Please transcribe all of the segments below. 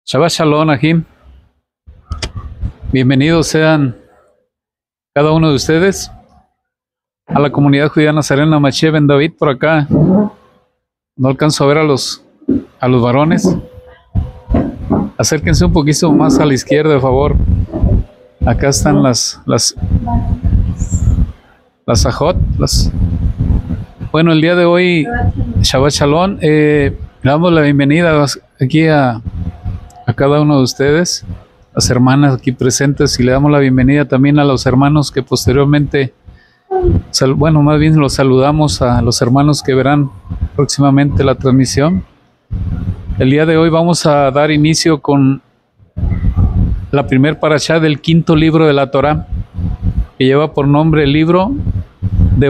Shabbat Shalom, Ajim. Bienvenidos sean cada uno de ustedes a la comunidad judía Nazarena Mashiach Ben David por acá. No alcanzo a ver a los varones. Acérquense un poquito más a la izquierda, de favor. Acá están las ajot. Bueno, el día de hoy, Shabbat Shalom, le damos la bienvenida aquí a cada uno de ustedes, las hermanas aquí presentes, y le damos la bienvenida también a los hermanos que posteriormente, bueno, más bien los saludamos a los hermanos que verán próximamente la transmisión. El día de hoy vamos a dar inicio con la primer parashá del quinto libro de la Torá, que lleva por nombre el libro de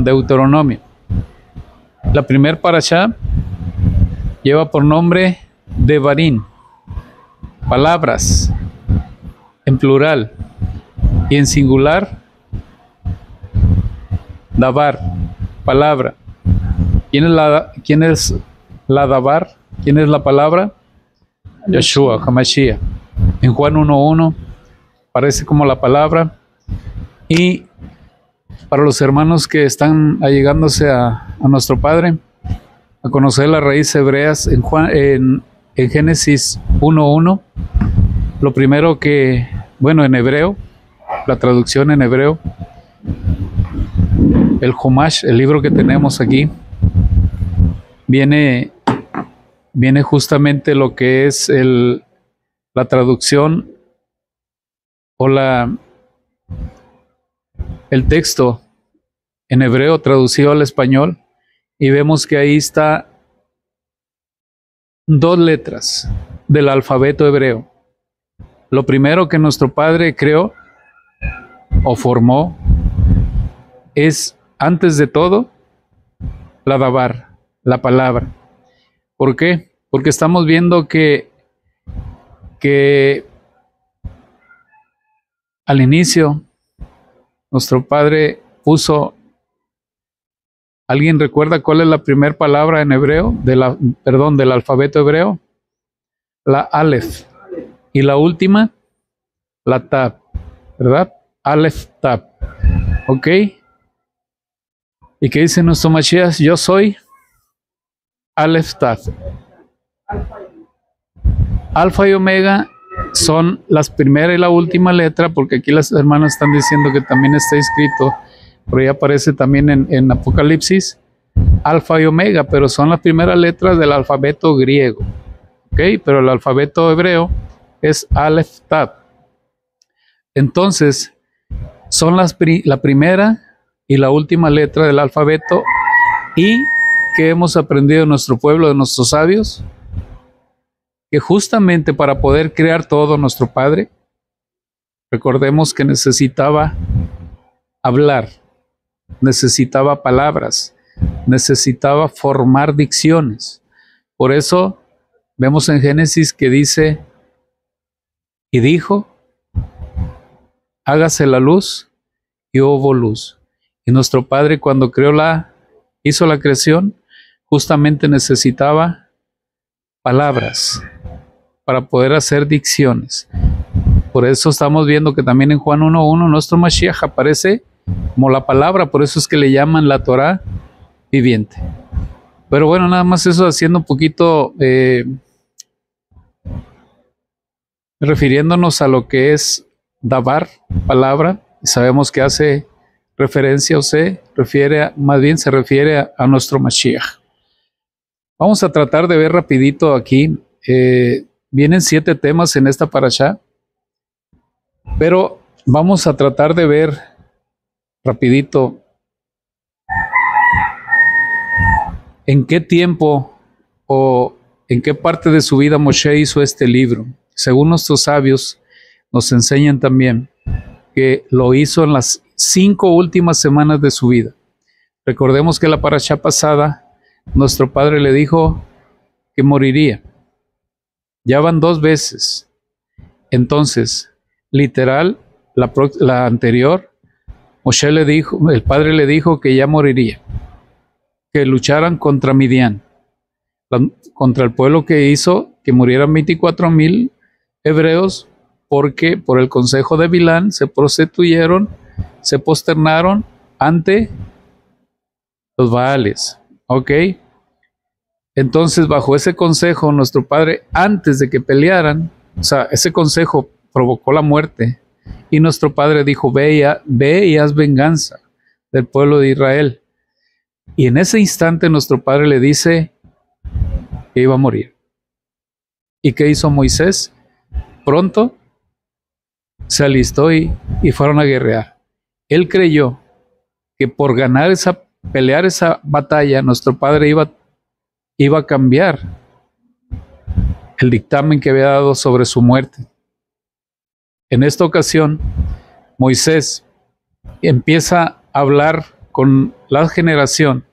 Deuteronomio. La primer parashá lleva por nombre Devarim, palabras, en plural, y en singular, Davar, palabra. ¿Quién es la Davar? ¿Quién es la palabra? Yeshua, Hamashiach. En Juan 1:1 aparece como la palabra. Y para los hermanos que están allegándose a nuestro Padre, a conocer las raíces hebreas, en Génesis 1:1, lo primero que, bueno, en hebreo, la traducción en hebreo, el Humash, el libro que tenemos aquí, viene justamente lo que es la traducción o el texto en hebreo traducido al español, y vemos que ahí está dos letras del alfabeto hebreo. Lo primero que nuestro Padre creó o formó es, antes de todo, la Davar, la palabra. ¿Por qué? Porque estamos viendo que al inicio nuestro Padre puso. ¿Alguien recuerda cuál es la primera palabra en hebreo, del alfabeto hebreo? La Aleph. Y la última, la Tab, ¿verdad? Aleph, Tab. ¿Ok? ¿Y qué dice nuestro Mashiach? Yo soy Aleph, Tab. Alfa y Omega son las primera y la última letra, porque aquí las hermanas están diciendo que también está escrito. Por ahí aparece también en Apocalipsis, Alfa y Omega, pero son las primeras letras del alfabeto griego. ¿Ok? Pero el alfabeto hebreo es Aleph Tab. Entonces, son la primera y la última letra del alfabeto. ¿Y qué hemos aprendido de nuestro pueblo, de nuestros sabios? Que justamente para poder crear todo nuestro Padre, recordemos que necesitaba hablar, necesitaba palabras, necesitaba formar dicciones. Por eso vemos en Génesis que dice, y dijo, hágase la luz, y hubo luz. Y nuestro Padre, cuando hizo la creación, justamente necesitaba palabras para poder hacer dicciones. Por eso estamos viendo que también en Juan 1:1 nuestro Mashiach aparece como la palabra, por eso es que le llaman la Torá viviente. Pero bueno, nada más eso, haciendo un poquito, refiriéndonos a lo que es Davar, palabra. Sabemos que hace referencia o se refiere a nuestro Mashiach. Vamos a tratar de ver rapidito aquí. Vienen 7 temas en esta parashá, pero vamos a tratar de ver rapidito en qué tiempo o en qué parte de su vida Moshe hizo este libro. Según nuestros sabios nos enseñan también que lo hizo en las 5 últimas semanas de su vida. Recordemos que la parashá pasada nuestro Padre le dijo que moriría. Ya van 2 veces. Entonces, literal, la anterior, el Padre le dijo que ya moriría, que lucharan contra Midian, contra el pueblo que que murieran 24,000 hebreos, porque por el consejo de Bilán se prostituyeron, se posternaron ante los Baales. ¿Ok? Entonces, bajo ese consejo, nuestro padre, antes de que pelearan, o sea, ese consejo provocó la muerte, y nuestro padre dijo, ve y haz venganza del pueblo de Israel. Y en ese instante nuestro padre le dice que iba a morir. ¿Y qué hizo Moisés? Pronto se alistó y fueron a guerrear. Él creyó que por pelear esa batalla, nuestro padre iba a cambiar el dictamen que había dado sobre su muerte. En esta ocasión, Moisés empieza a hablar con la generación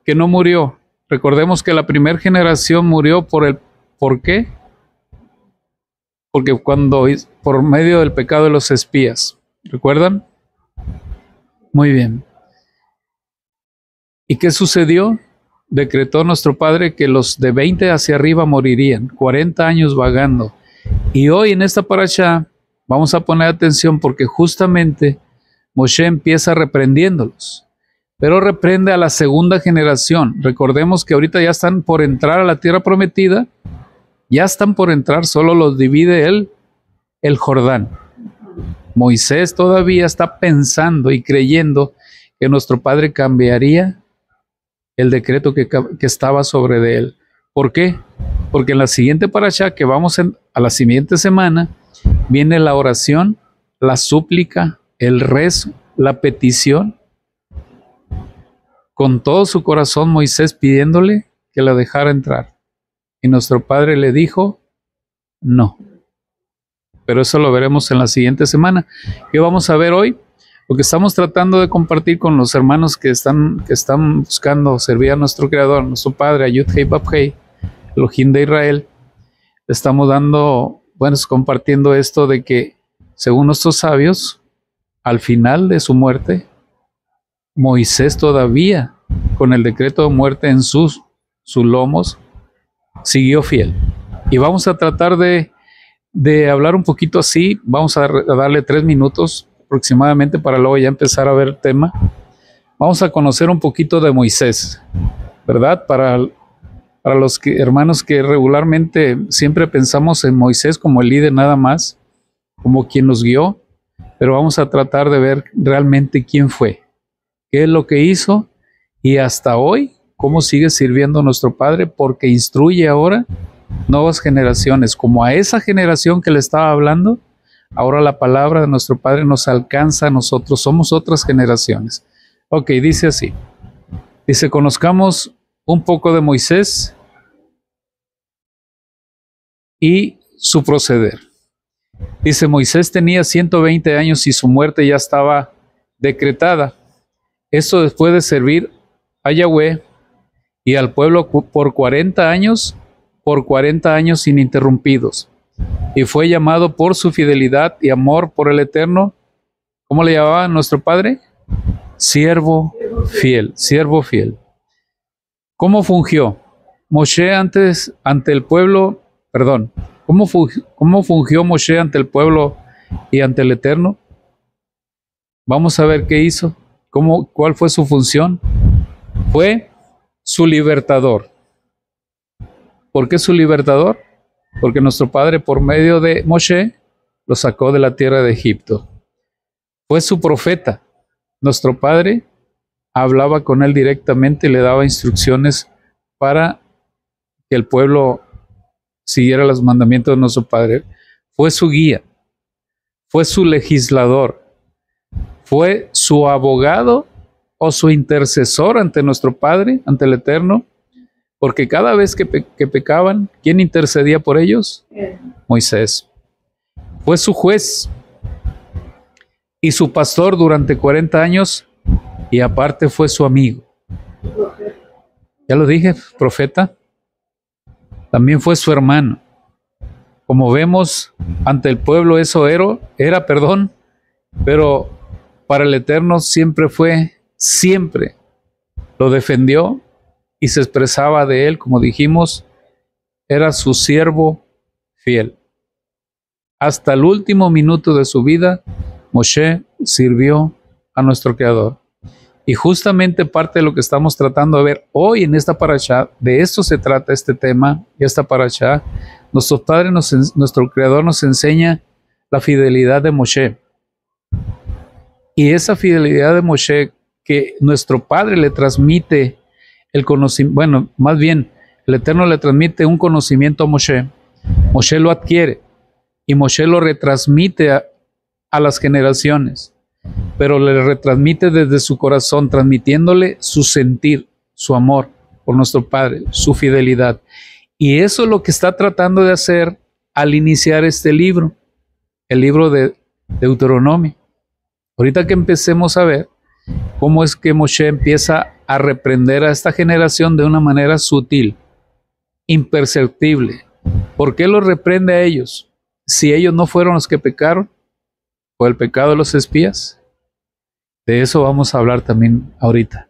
que no murió. Recordemos que la primera generación murió ¿por qué? Porque por medio del pecado de los espías. ¿Recuerdan? Muy bien. ¿Y qué sucedió? Decretó nuestro padre que los de 20 hacia arriba morirían, 40 años vagando. Y hoy en esta parashá vamos a poner atención porque justamente Moshe empieza reprendiéndolos, pero reprende a la segunda generación. Recordemos que ahorita ya están por entrar a la tierra prometida, ya están por entrar, solo los divide el Jordán. Moisés todavía está pensando y creyendo que nuestro padre cambiaría el decreto que estaba sobre de él. ¿Por qué? Porque en la siguiente parashá que vamos a la siguiente semana, viene la oración, la súplica, el rezo, la petición. Con todo su corazón Moisés pidiéndole que la dejara entrar. Y nuestro padre le dijo, no. Pero eso lo veremos en la siguiente semana. ¿Qué vamos a ver hoy? Lo que estamos tratando de compartir con los hermanos que están buscando servir a nuestro Creador, nuestro Padre, Ayud Hei Bab Hei, Elohim de Israel. Estamos compartiendo esto de que, según nuestros sabios, al final de su muerte, Moisés todavía, con el decreto de muerte en sus lomos, siguió fiel. Y vamos a tratar de hablar un poquito así. Vamos a darle 3 minutos aproximadamente para luego ya empezar a ver el tema. Vamos a conocer un poquito de Moisés, ¿verdad? Para los hermanos que regularmente siempre pensamos en Moisés como el líder nada más, como quien nos guió, pero vamos a tratar de ver realmente quién fue, qué es lo que hizo y hasta hoy cómo sigue sirviendo nuestro Padre, porque instruye ahora nuevas generaciones, como a esa generación que le estaba hablando. Ahora la palabra de nuestro Padre nos alcanza a nosotros, somos otras generaciones. Ok, dice así, dice, conozcamos un poco de Moisés y su proceder. Dice, Moisés tenía 120 años y su muerte ya estaba decretada. Esto después de servir a Yahweh y al pueblo por 40 años ininterrumpidos. Y fue llamado por su fidelidad y amor por el Eterno. ¿Cómo le llamaba nuestro Padre? Siervo fiel, siervo fiel. ¿Cómo fungió Moshe ante el pueblo? Perdón, ¿cómo fungió Moshe ante el pueblo y ante el Eterno? Vamos a ver qué hizo. ¿Cuál fue su función? Fue su libertador. ¿Por qué su libertador? Porque nuestro Padre, por medio de Moshe, lo sacó de la tierra de Egipto. Fue su profeta. Nuestro Padre hablaba con él directamente y le daba instrucciones para que el pueblo siguiera los mandamientos de nuestro Padre. Fue su guía. Fue su legislador. Fue su abogado o su intercesor ante nuestro Padre, ante el Eterno. Porque cada vez que pecaban, ¿quién intercedía por ellos? Moisés. Fue su juez y su pastor durante 40 años y aparte fue su amigo. Ya lo dije, profeta. También fue su hermano. Como vemos, ante el pueblo eso era, pero para el Eterno siempre lo defendió y se expresaba de él, como dijimos, era su siervo fiel. Hasta el último minuto de su vida, Moshe sirvió a nuestro Creador. Y justamente parte de lo que estamos tratando de ver hoy en esta parashá, de esto se trata este tema y esta parashá. Nuestro nuestro Creador nos enseña la fidelidad de Moshe. Y esa fidelidad de Moshe que nuestro Padre le transmite el conocimiento, bueno, más bien, el Eterno le transmite un conocimiento a Moshe. Moshe lo adquiere y Moshe lo retransmite a las generaciones, pero le retransmite desde su corazón, transmitiéndole su sentir, su amor por nuestro Padre, su fidelidad. Y eso es lo que está tratando de hacer al iniciar este libro, el libro de Deuteronomio. Ahorita que empecemos a ver cómo es que Moshe empieza a reprender a esta generación de una manera sutil, imperceptible. ¿Por qué los reprende a ellos? Si ellos no fueron los que pecaron, ¿o el pecado de los espías? De eso vamos a hablar también ahorita.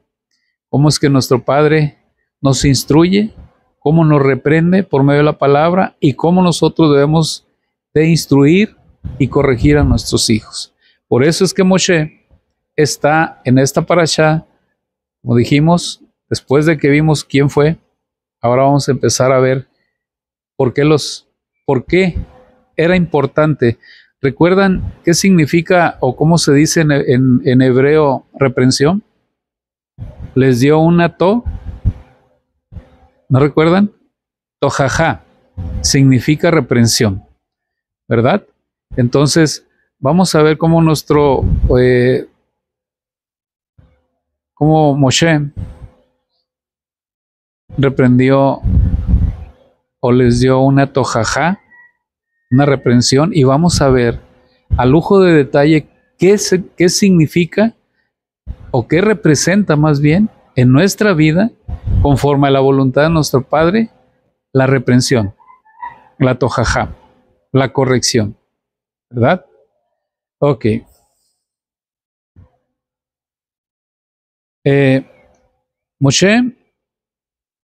¿Cómo es que nuestro Padre nos instruye? ¿Cómo nos reprende por medio de la palabra? Y cómo nosotros debemos de instruir y corregir a nuestros hijos. Por eso es que Moshe está en esta parashá, como dijimos, después de que vimos quién fue, ahora vamos a empezar a ver por qué era importante. ¿Recuerdan qué significa o cómo se dice en hebreo reprensión? Les dio una ¿no recuerdan? Tojajá, significa reprensión, ¿verdad? Entonces, vamos a ver cómo cómo Moshe reprendió o les dio una tojajá, una reprensión, y vamos a ver a lujo de detalle qué significa o qué representa más bien en nuestra vida, conforme a la voluntad de nuestro Padre, la reprensión, la tojajá, la corrección, ¿verdad? Ok. Moshe,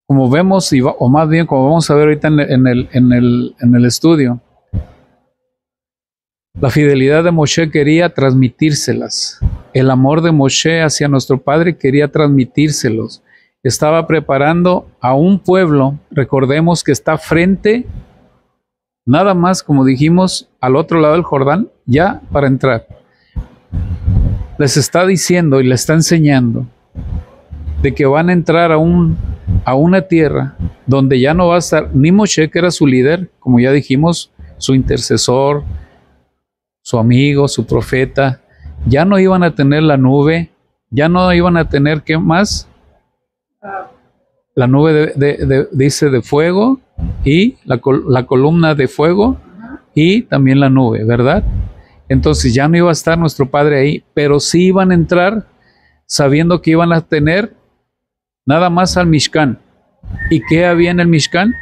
como vemos, o más bien como vamos a ver ahorita en el estudio, la fidelidad de Moshe quería transmitírselas. El amor de Moshe hacia nuestro Padre quería transmitírselos. Estaba preparando a un pueblo, recordemos que está frente, nada más, como dijimos, al otro lado del Jordán, ya para entrar. Les está diciendo y les está enseñando de que van a entrar a una tierra donde ya no va a estar ni Moshe, que era su líder, como ya dijimos, su intercesor, su amigo, su profeta. Ya no iban a tener la nube, ya no iban a tener, ¿qué más? La nube dice de fuego, y la columna de fuego, y también la nube, ¿verdad? Entonces ya no iba a estar nuestro Padre ahí, pero sí iban a entrar sabiendo que iban a tener nada más al Mishkan. ¿Y qué había en el Mishkan?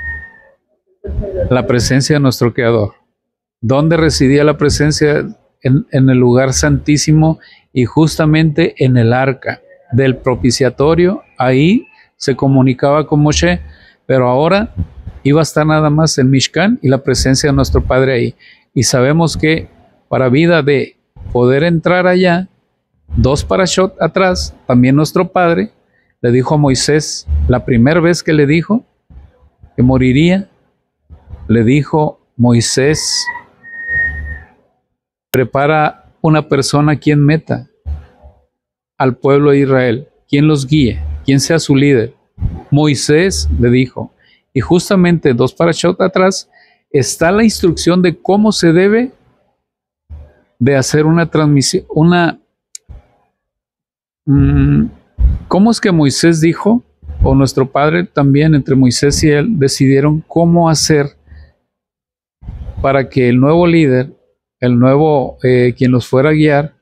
La presencia de nuestro Creador. ¿Dónde residía la presencia? En el lugar santísimo, y justamente en el arca del propiciatorio. Ahí se comunicaba con Moshe, pero ahora iba a estar nada más el Mishkan y la presencia de nuestro Padre ahí. Y sabemos que para vida de poder entrar allá, 2 parashot atrás, también nuestro Padre le dijo a Moisés, la primera vez que le dijo que moriría, le dijo: Moisés, prepara una persona quien meta al pueblo de Israel, quien los guíe, quien sea su líder. Moisés le dijo, y justamente 2 parashot atrás está la instrucción de cómo se debe de hacer una transmisión, ¿cómo es que Moisés dijo, o nuestro Padre también, entre Moisés y él, decidieron cómo hacer para que el nuevo líder, el nuevo quien los fuera a guiar,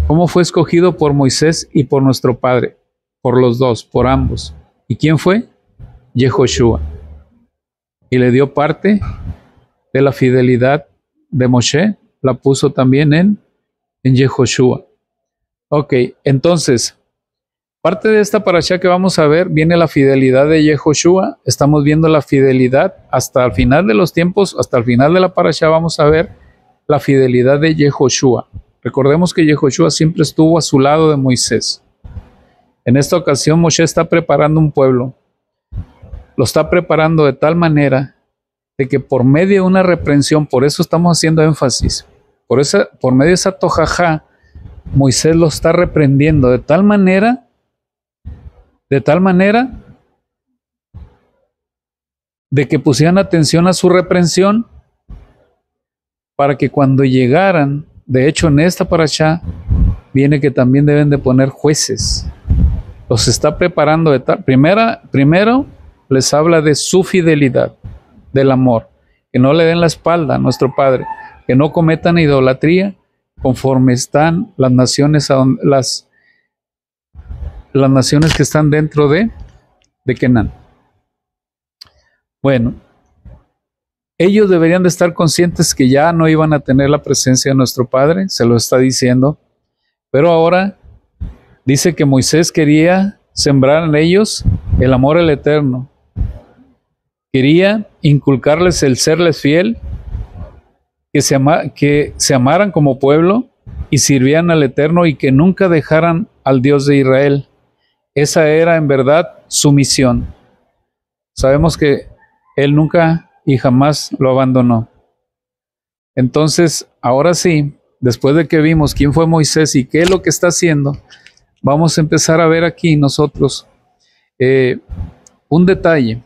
cómo fue escogido por Moisés y por nuestro Padre? Por los dos, por ambos. ¿Y quién fue? Yehoshua. Y le dio parte de la fidelidad de Moshe, la puso también en Yehoshua. Ok, entonces, Parte de esta parashá que vamos a ver viene la fidelidad de Yehoshua. Estamos viendo la fidelidad hasta el final de los tiempos, hasta el final de la parashá vamos a ver la fidelidad de Yehoshua. Recordemos que Yehoshua siempre estuvo a su lado de Moisés. En esta ocasión Moshe está preparando un pueblo. Lo está preparando de tal manera de que por medio de una reprensión, por eso estamos haciendo énfasis, por medio de esa tojajá, Moisés lo está reprendiendo de tal manera de que pusieran atención a su reprensión para que cuando llegaran, de hecho en esta parashá viene que también deben de poner jueces. Los está preparando de tal. Primero les habla de su fidelidad, del amor, que no le den la espalda a nuestro Padre, que no cometan idolatría conforme están las naciones, las naciones que están dentro de Canaán. Bueno, ellos deberían de estar conscientes que ya no iban a tener la presencia de nuestro Padre, se lo está diciendo, pero ahora dice que Moisés quería sembrar en ellos el amor al Eterno, quería inculcarles el serles fiel, que se amaran como pueblo y sirvieran al Eterno y que nunca dejaran al Dios de Israel. Esa era en verdad su misión. Sabemos que Él nunca y jamás lo abandonó. Entonces, ahora sí, después de que vimos quién fue Moisés y qué es lo que está haciendo, vamos a empezar a ver aquí nosotros un detalle.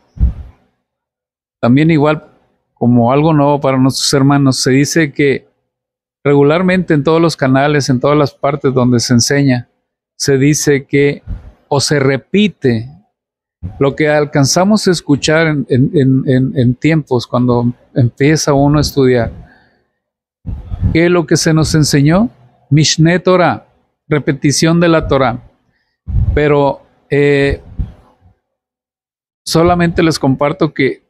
También igual como algo nuevo para nuestros hermanos, se dice que regularmente en todos los canales, en todas las partes donde se enseña, se dice que o se repite lo que alcanzamos a escuchar en tiempos cuando empieza uno a estudiar. ¿Qué es lo que se nos enseñó? Mishneh Torah, repetición de la Torah. Pero solamente les comparto que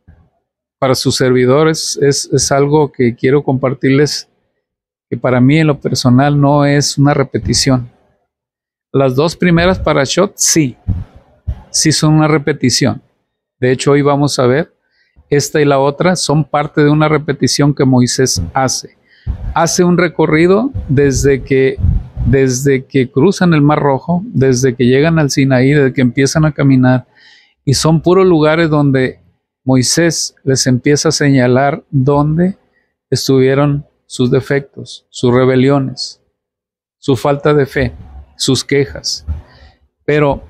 para sus servidores es algo que quiero compartirles, que para mí en lo personal no es una repetición. Las dos primeras parashot sí son una repetición. De hecho, hoy vamos a ver, esta y la otra son parte de una repetición que Moisés hace. Hace un recorrido desde que cruzan el Mar Rojo, desde que llegan al Sinaí, desde que empiezan a caminar, y son puros lugares donde Moisés les empieza a señalar dónde estuvieron sus defectos, sus rebeliones, su falta de fe, sus quejas. Pero,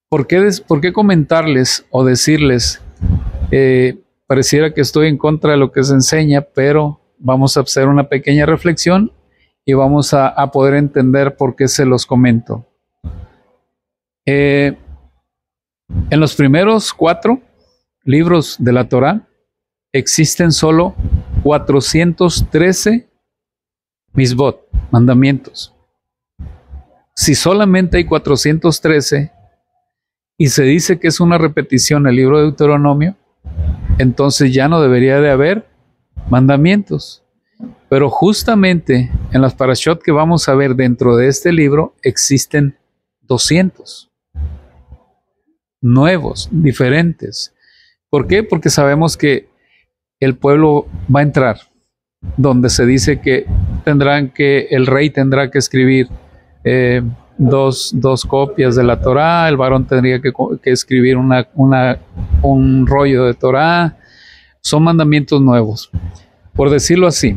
¿por qué comentarles o decirles? Pareciera que estoy en contra de lo que se enseña, pero vamos a hacer una pequeña reflexión y vamos a poder entender por qué se los comento. En los primeros 4 libros de la Torá existen solo 413 misbot, mandamientos. Si solamente hay 413 y se dice que es una repetición el libro de Deuteronomio, entonces ya no debería de haber mandamientos. Pero justamente en las parashot que vamos a ver dentro de este libro existen 200 nuevos, diferentes. ¿Por qué? Porque sabemos que el pueblo va a entrar, donde se dice que el rey tendrá que escribir dos copias de la Torá, el varón tendría que escribir un rollo de Torá. Son mandamientos nuevos, por decirlo así.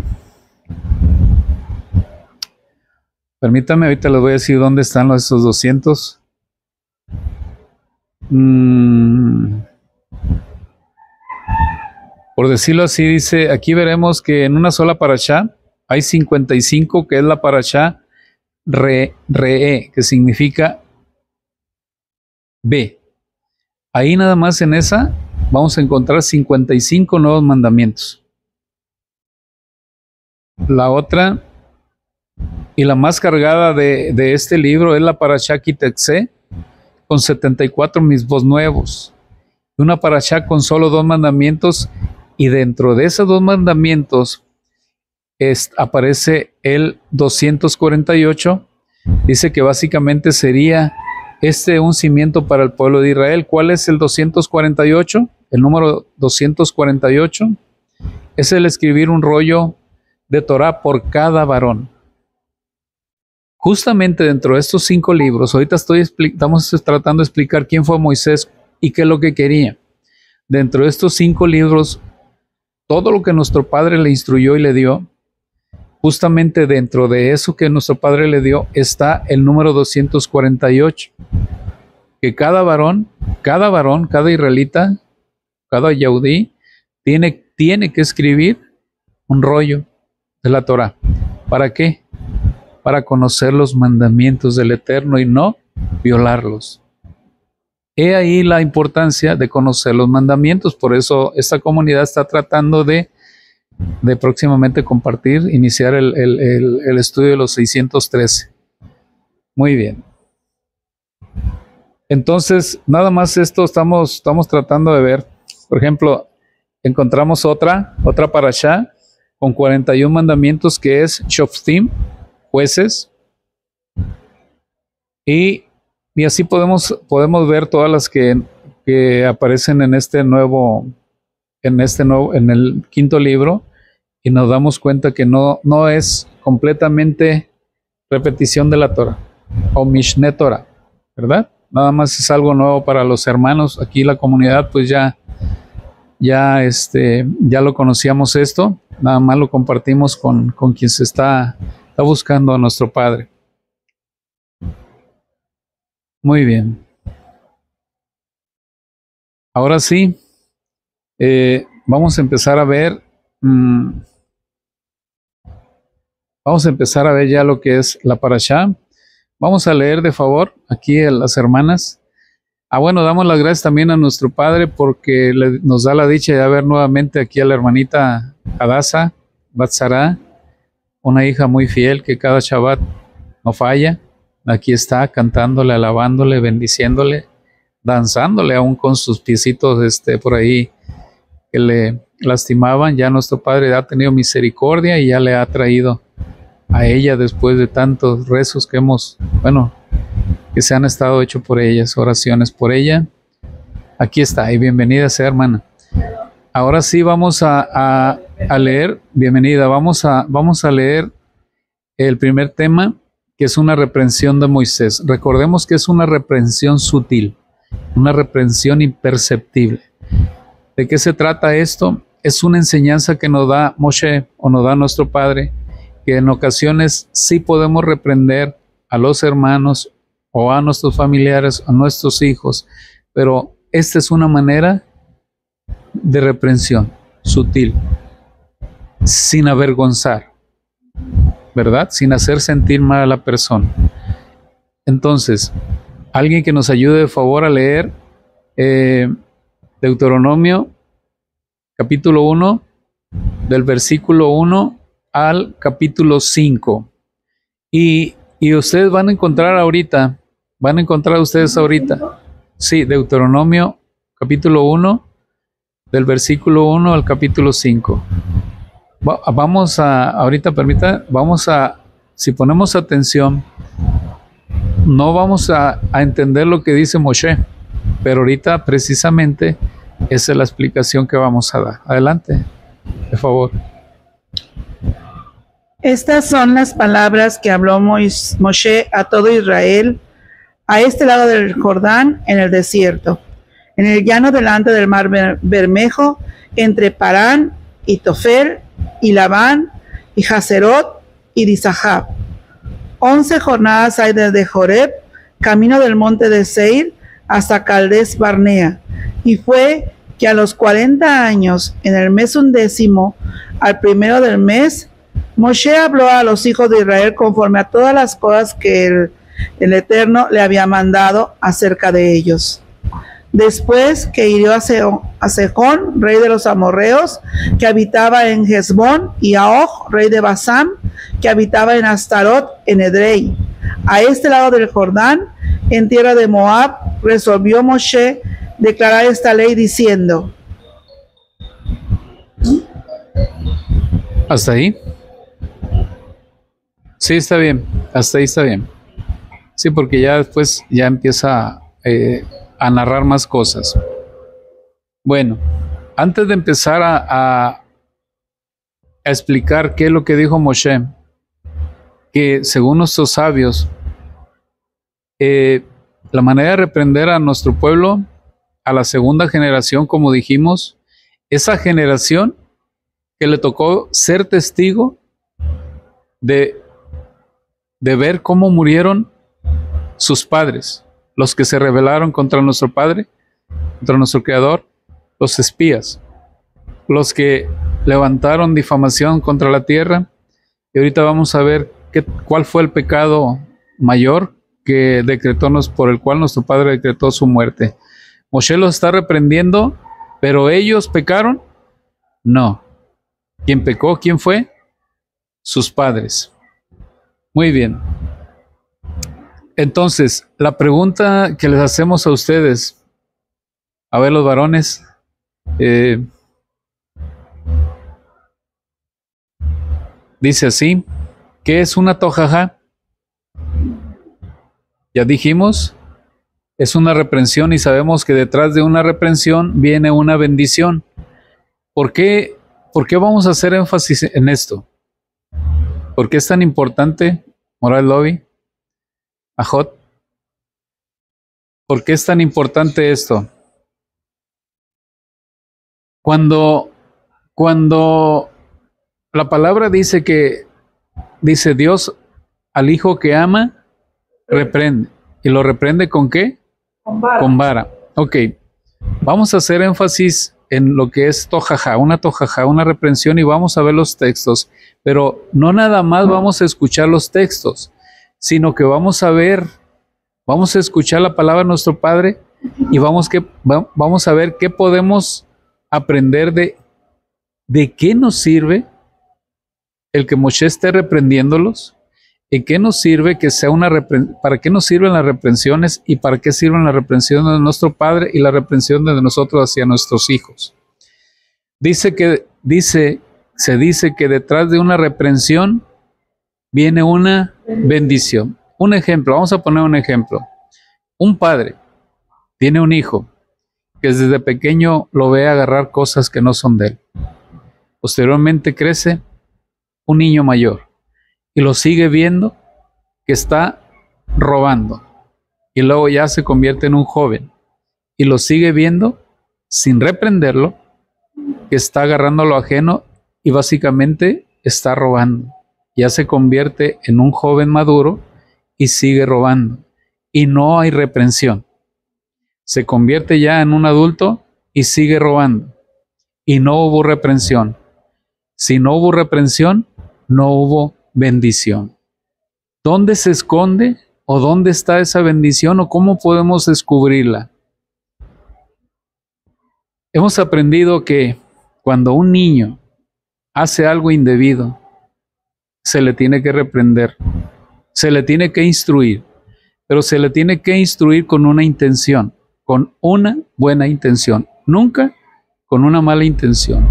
Permítame, ahorita les voy a decir dónde están esos 200. Por decirlo así, dice, aquí veremos que en una sola parashá hay 55, que es la parashá Re'e, que significa ve. Ahí nada más en esa vamos a encontrar 55 nuevos mandamientos. La otra y la más cargada de este libro es la parashá Kitexé, con 74 misbos nuevos. Una parashá con solo 2 mandamientos, y dentro de esos 2 mandamientos aparece el 248. Dice que básicamente sería un cimiento para el pueblo de Israel. ¿Cuál es el 248? El número 248 es el escribir un rollo de Torah por cada varón. Justamente dentro de estos 5 libros, ahorita estamos tratando de explicar quién fue Moisés y qué es lo que quería. Dentro de estos 5 libros, todo lo que nuestro Padre le instruyó y le dio, justamente dentro de eso que nuestro Padre le dio, está el número 248. Que cada varón, cada israelita, cada yaudí, tiene que escribir un rollo de la Torah. ¿Para qué? Para conocer los mandamientos del Eterno y no violarlos. He ahí la importancia de conocer los mandamientos. Por eso esta comunidad está tratando de próximamente iniciar el estudio de los 613. Muy bien. Entonces, nada más esto estamos tratando de ver. Por ejemplo, encontramos otra parashá con 41 mandamientos que es Shoftim, jueces. Y así podemos ver todas las que aparecen en el 5º libro, y nos damos cuenta que no es completamente repetición de la Torah o Mishneh Torah, ¿verdad? Nada más es algo nuevo para los hermanos. Aquí la comunidad pues ya lo conocíamos esto, nada más lo compartimos con quien se está buscando a nuestro Padre. Muy bien. Ahora sí, vamos a empezar a ver ya lo que es la parashá. Vamos a leer de favor aquí a las hermanas. Bueno, damos las gracias también a nuestro Padre porque nos da la dicha de ver nuevamente aquí a la hermanita Hadassah Batzara, una hija muy fiel que cada Shabbat no falla. Aquí está cantándole, alabándole, bendiciéndole, danzándole aún con sus piecitos por ahí que le lastimaban. Ya nuestro Padre ha tenido misericordia y ya le ha traído a ella después de tantos rezos que se han estado hechos por ellas, oraciones por ella. Aquí está, y bienvenida sea, hermana. Ahora sí vamos a leer, bienvenida, vamos a leer el primer tema, que es una reprensión de Moisés. Recordemos que es una reprensión sutil, una reprensión imperceptible. ¿De qué se trata esto? Es una enseñanza que nos da Moshe, o nos da nuestro Padre, que en ocasiones sí podemos reprender a los hermanos o a nuestros familiares, a nuestros hijos, pero esta es una manera de reprensión sutil, sin avergonzar, ¿verdad? Sin hacer sentir mal a la persona. Entonces, alguien que nos ayude de favor a leer Deuteronomio capítulo 1, del versículo 1 al capítulo 5. Y ustedes van a encontrar ustedes ahorita, sí, Deuteronomio capítulo 1, del versículo 1 al capítulo 5. Si ponemos atención, no vamos a entender lo que dice Moshe, pero ahorita precisamente esa es la explicación que vamos a dar. Adelante, por favor. Estas son las palabras que habló Moshe a todo Israel a este lado del Jordán en el desierto, en el llano delante del mar Bermejo, entre Parán y Tofel y Labán y Haserot y Dizahab. 11 jornadas hay desde Joreb, camino del monte de Seir, hasta Caldes Barnea. Y fue que a los 40 años, en el mes 11, al primero del mes, Moshe habló a los hijos de Israel conforme a todas las cosas que el Eterno le había mandado acerca de ellos. Después que hirió a Sejón, rey de los amorreos, que habitaba en Hesbón, y a Og, rey de Basán, que habitaba en Astarot, en Edrei. A este lado del Jordán, en tierra de Moab, resolvió Moshe declarar esta ley diciendo. ¿Hasta ahí? Sí, está bien. Hasta ahí está bien. Sí, porque ya después ya empieza a narrar más cosas. Bueno, antes de empezar a explicar qué es lo que dijo Moshe, que según nuestros sabios, la manera de reprender a nuestro pueblo, a la segunda generación, como dijimos, esa generación que le tocó ser testigo de ver cómo murieron sus padres, los que se rebelaron contra nuestro Padre, contra nuestro Creador, los espías, los que levantaron difamación contra la tierra. Y ahorita vamos a ver cuál fue el pecado mayor que por el cual nuestro Padre decretó su muerte. Moshe los está reprendiendo, pero ellos pecaron. No. ¿Quién pecó? ¿Quién fue? Sus padres. Muy bien. Entonces, la pregunta que les hacemos a ustedes, a ver los varones, dice así, ¿qué es una tojajá? Ya dijimos, es una reprensión y sabemos que detrás de una reprensión viene una bendición. ¿Por qué vamos a hacer énfasis en esto? ¿Por qué es tan importante, Moral Lobby? Ajot, ¿por qué es tan importante esto? Cuando la palabra dice Dios al hijo que ama, reprende. ¿Y lo reprende con qué? Con vara. Con vara. Ok, vamos a hacer énfasis en lo que es tojajá, una reprensión, y vamos a ver los textos, pero no nada más vamos a escuchar los textos, sino que vamos a escuchar la palabra de nuestro Padre y vamos a ver qué podemos aprender de qué nos sirve el que Moshe esté reprendiéndolos, en qué nos sirve que sea para qué nos sirven las reprensiones y para qué sirven las reprensiones de nuestro Padre y la reprensión de nosotros hacia nuestros hijos. Se dice que detrás de una reprensión viene una bendición. Un ejemplo, vamos a poner un ejemplo. Un padre tiene un hijo que desde pequeño lo ve agarrar cosas que no son de él. Posteriormente crece un niño mayor y lo sigue viendo que está robando. Y luego ya se convierte en un joven y lo sigue viendo sin reprenderlo, que está agarrando lo ajeno y básicamente está robando. Ya se convierte en un joven maduro y sigue robando. Y no hay reprensión. Se convierte ya en un adulto y sigue robando. Y no hubo reprensión. Si no hubo reprensión, no hubo bendición. ¿Dónde se esconde o dónde está esa bendición o cómo podemos descubrirla? Hemos aprendido que cuando un niño hace algo indebido, se le tiene que reprender, se le tiene que instruir, pero se le tiene que instruir con una intención, con una buena intención, nunca con una mala intención.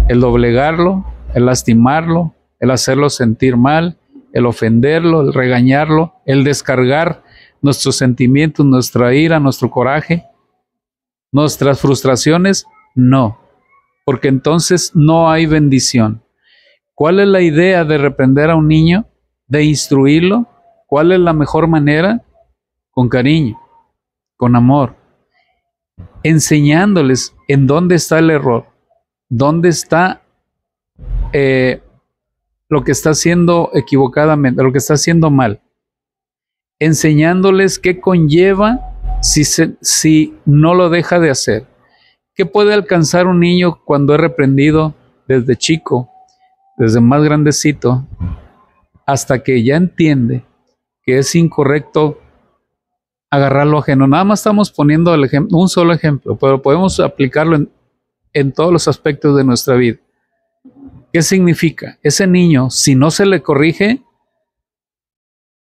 El doblegarlo, el lastimarlo, el hacerlo sentir mal, el ofenderlo, el regañarlo, el descargar nuestros sentimientos, nuestra ira, nuestro coraje, nuestras frustraciones, no, porque entonces no hay bendición. ¿Cuál es la idea de reprender a un niño? De instruirlo. ¿Cuál es la mejor manera? Con cariño, con amor, enseñándoles en dónde está el error, dónde está lo que está haciendo equivocadamente, lo que está haciendo mal, enseñándoles qué conlleva si no lo deja de hacer. ¿Qué puede alcanzar un niño cuando es reprendido desde chico, desde más grandecito, hasta que ya entiende que es incorrecto agarrar lo ajeno? Nada más estamos poniendo un solo ejemplo, pero podemos aplicarlo en todos los aspectos de nuestra vida. ¿Qué significa? Ese niño, si no se le corrige,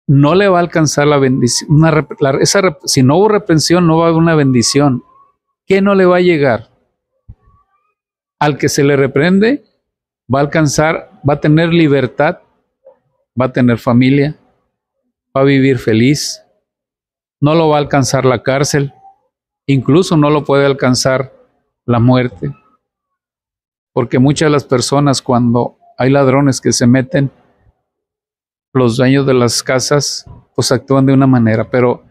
no le va a alcanzar la bendición. Si no hubo reprensión, no va a haber una bendición. ¿Qué no le va a llegar? Al que se le reprende, va a alcanzar, va a tener libertad, va a tener familia, va a vivir feliz, no lo va a alcanzar la cárcel, incluso no lo puede alcanzar la muerte, porque muchas de las personas, cuando hay ladrones que se meten, los dueños de las casas pues actúan de una manera. Pero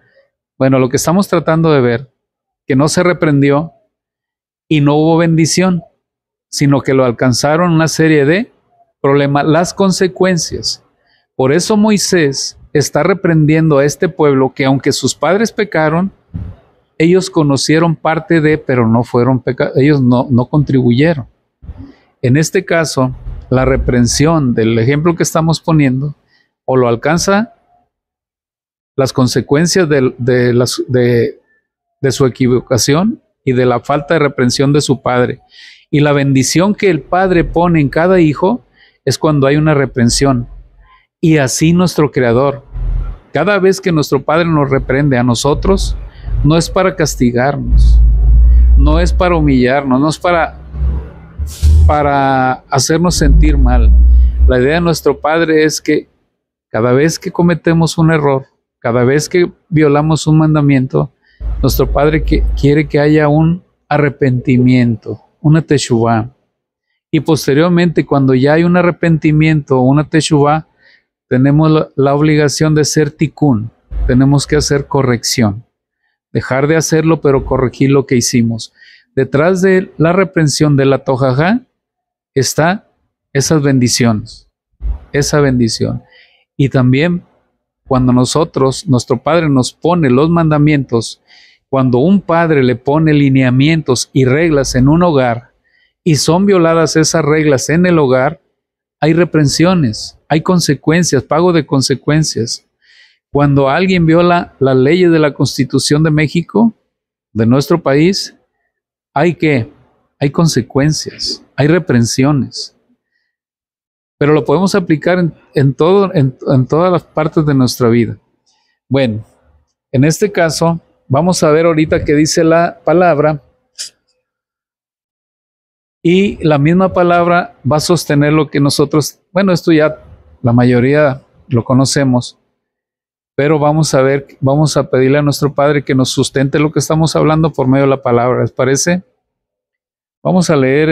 bueno, lo que estamos tratando de ver, que no se reprendió y no hubo bendición, sino que lo alcanzaron una serie de problemas, las consecuencias. Por eso Moisés está reprendiendo a este pueblo que, aunque sus padres pecaron, ellos conocieron parte de, pero no fueron pecados, ellos no contribuyeron. En este caso, la reprensión del ejemplo que estamos poniendo, o lo alcanza las consecuencias de su equivocación y de la falta de reprensión de su padre. Y la bendición que el padre pone en cada hijo es cuando hay una reprensión. Y así nuestro Creador, cada vez que nuestro Padre nos reprende a nosotros, no es para castigarnos, no es para humillarnos, no es para hacernos sentir mal. La idea de nuestro Padre es que cada vez que cometemos un error, cada vez que violamos un mandamiento, nuestro Padre quiere que haya un arrepentimiento, una teshuvá. Y posteriormente, cuando ya hay un arrepentimiento o una teshuvá, tenemos la obligación de ser tikkun, tenemos que hacer corrección, dejar de hacerlo pero corregir lo que hicimos. Detrás de la reprensión de la tojajá está esas bendiciones, esa bendición. Y también cuando nuestro Padre nos pone los mandamientos, cuando un padre le pone lineamientos y reglas en un hogar y son violadas esas reglas en el hogar, hay reprensiones, hay consecuencias, pago de consecuencias. Cuando alguien viola las leyes de la Constitución de México, de nuestro país, hay consecuencias, hay reprensiones. Pero lo podemos aplicar en todas las partes de nuestra vida. Bueno, en este caso, vamos a ver ahorita qué dice la palabra. Y la misma palabra va a sostener lo que nosotros, bueno, esto ya la mayoría lo conocemos, pero vamos a pedirle a nuestro Padre que nos sustente lo que estamos hablando por medio de la palabra. ¿Les parece? Vamos a leer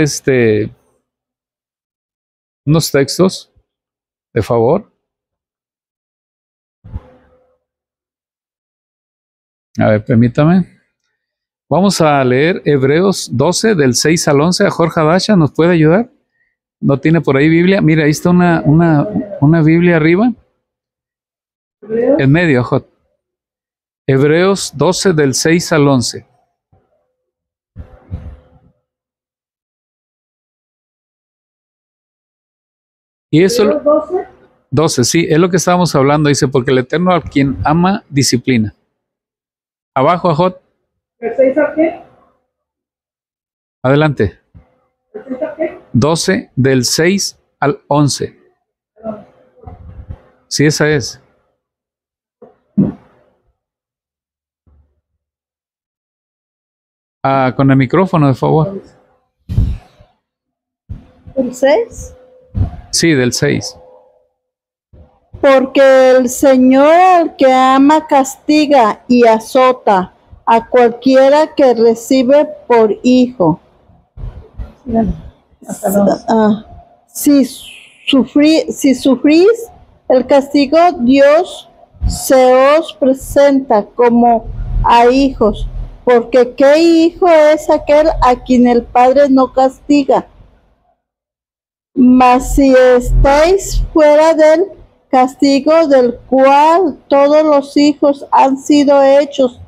unos textos, de favor. A ver, permítame. Vamos a leer Hebreos 12, del 6 al 11. A Jorge Adasha, ¿nos puede ayudar? ¿No tiene por ahí Biblia? Mira, ahí está una Biblia arriba. En medio, Jot. Hebreos 12, del 6 al 11. Y eso, 12, sí, es lo que estábamos hablando. Dice, porque el Eterno a quien ama, disciplina. Abajo, Ajot. ¿El 6 a qué? Adelante. ¿El 6 a qué? 12, del 6 al 11. Sí, esa es. Con el micrófono, de favor. ¿El 6? Sí, del 6. Porque el Señor al que ama castiga y azota a cualquiera que recibe por hijo. Si sufrís el castigo, Dios se os presenta como a hijos, porque ¿qué hijo es aquel a quien el Padre no castiga? Mas si estáis fuera del castigo del cual todos los hijos han sido hechos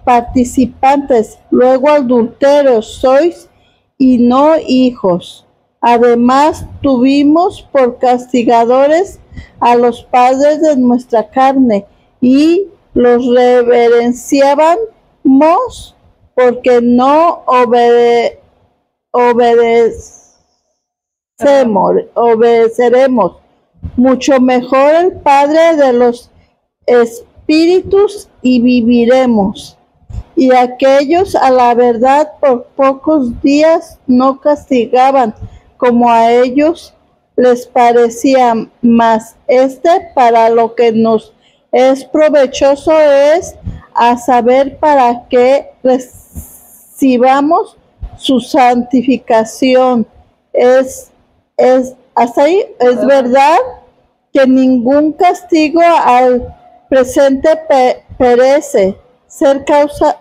participantes, luego adúlteros sois y no hijos. Además tuvimos por castigadores a los padres de nuestra carne y los reverenciábamos porque no obedeceremos. Mucho mejor el Padre de los espíritus y viviremos. Y aquellos a la verdad por pocos días no castigaban como a ellos les parecía, mas para lo que nos es provechoso es a saber para que recibamos su santificación. Hasta ahí es verdad que ningún castigo al presente parece ser causa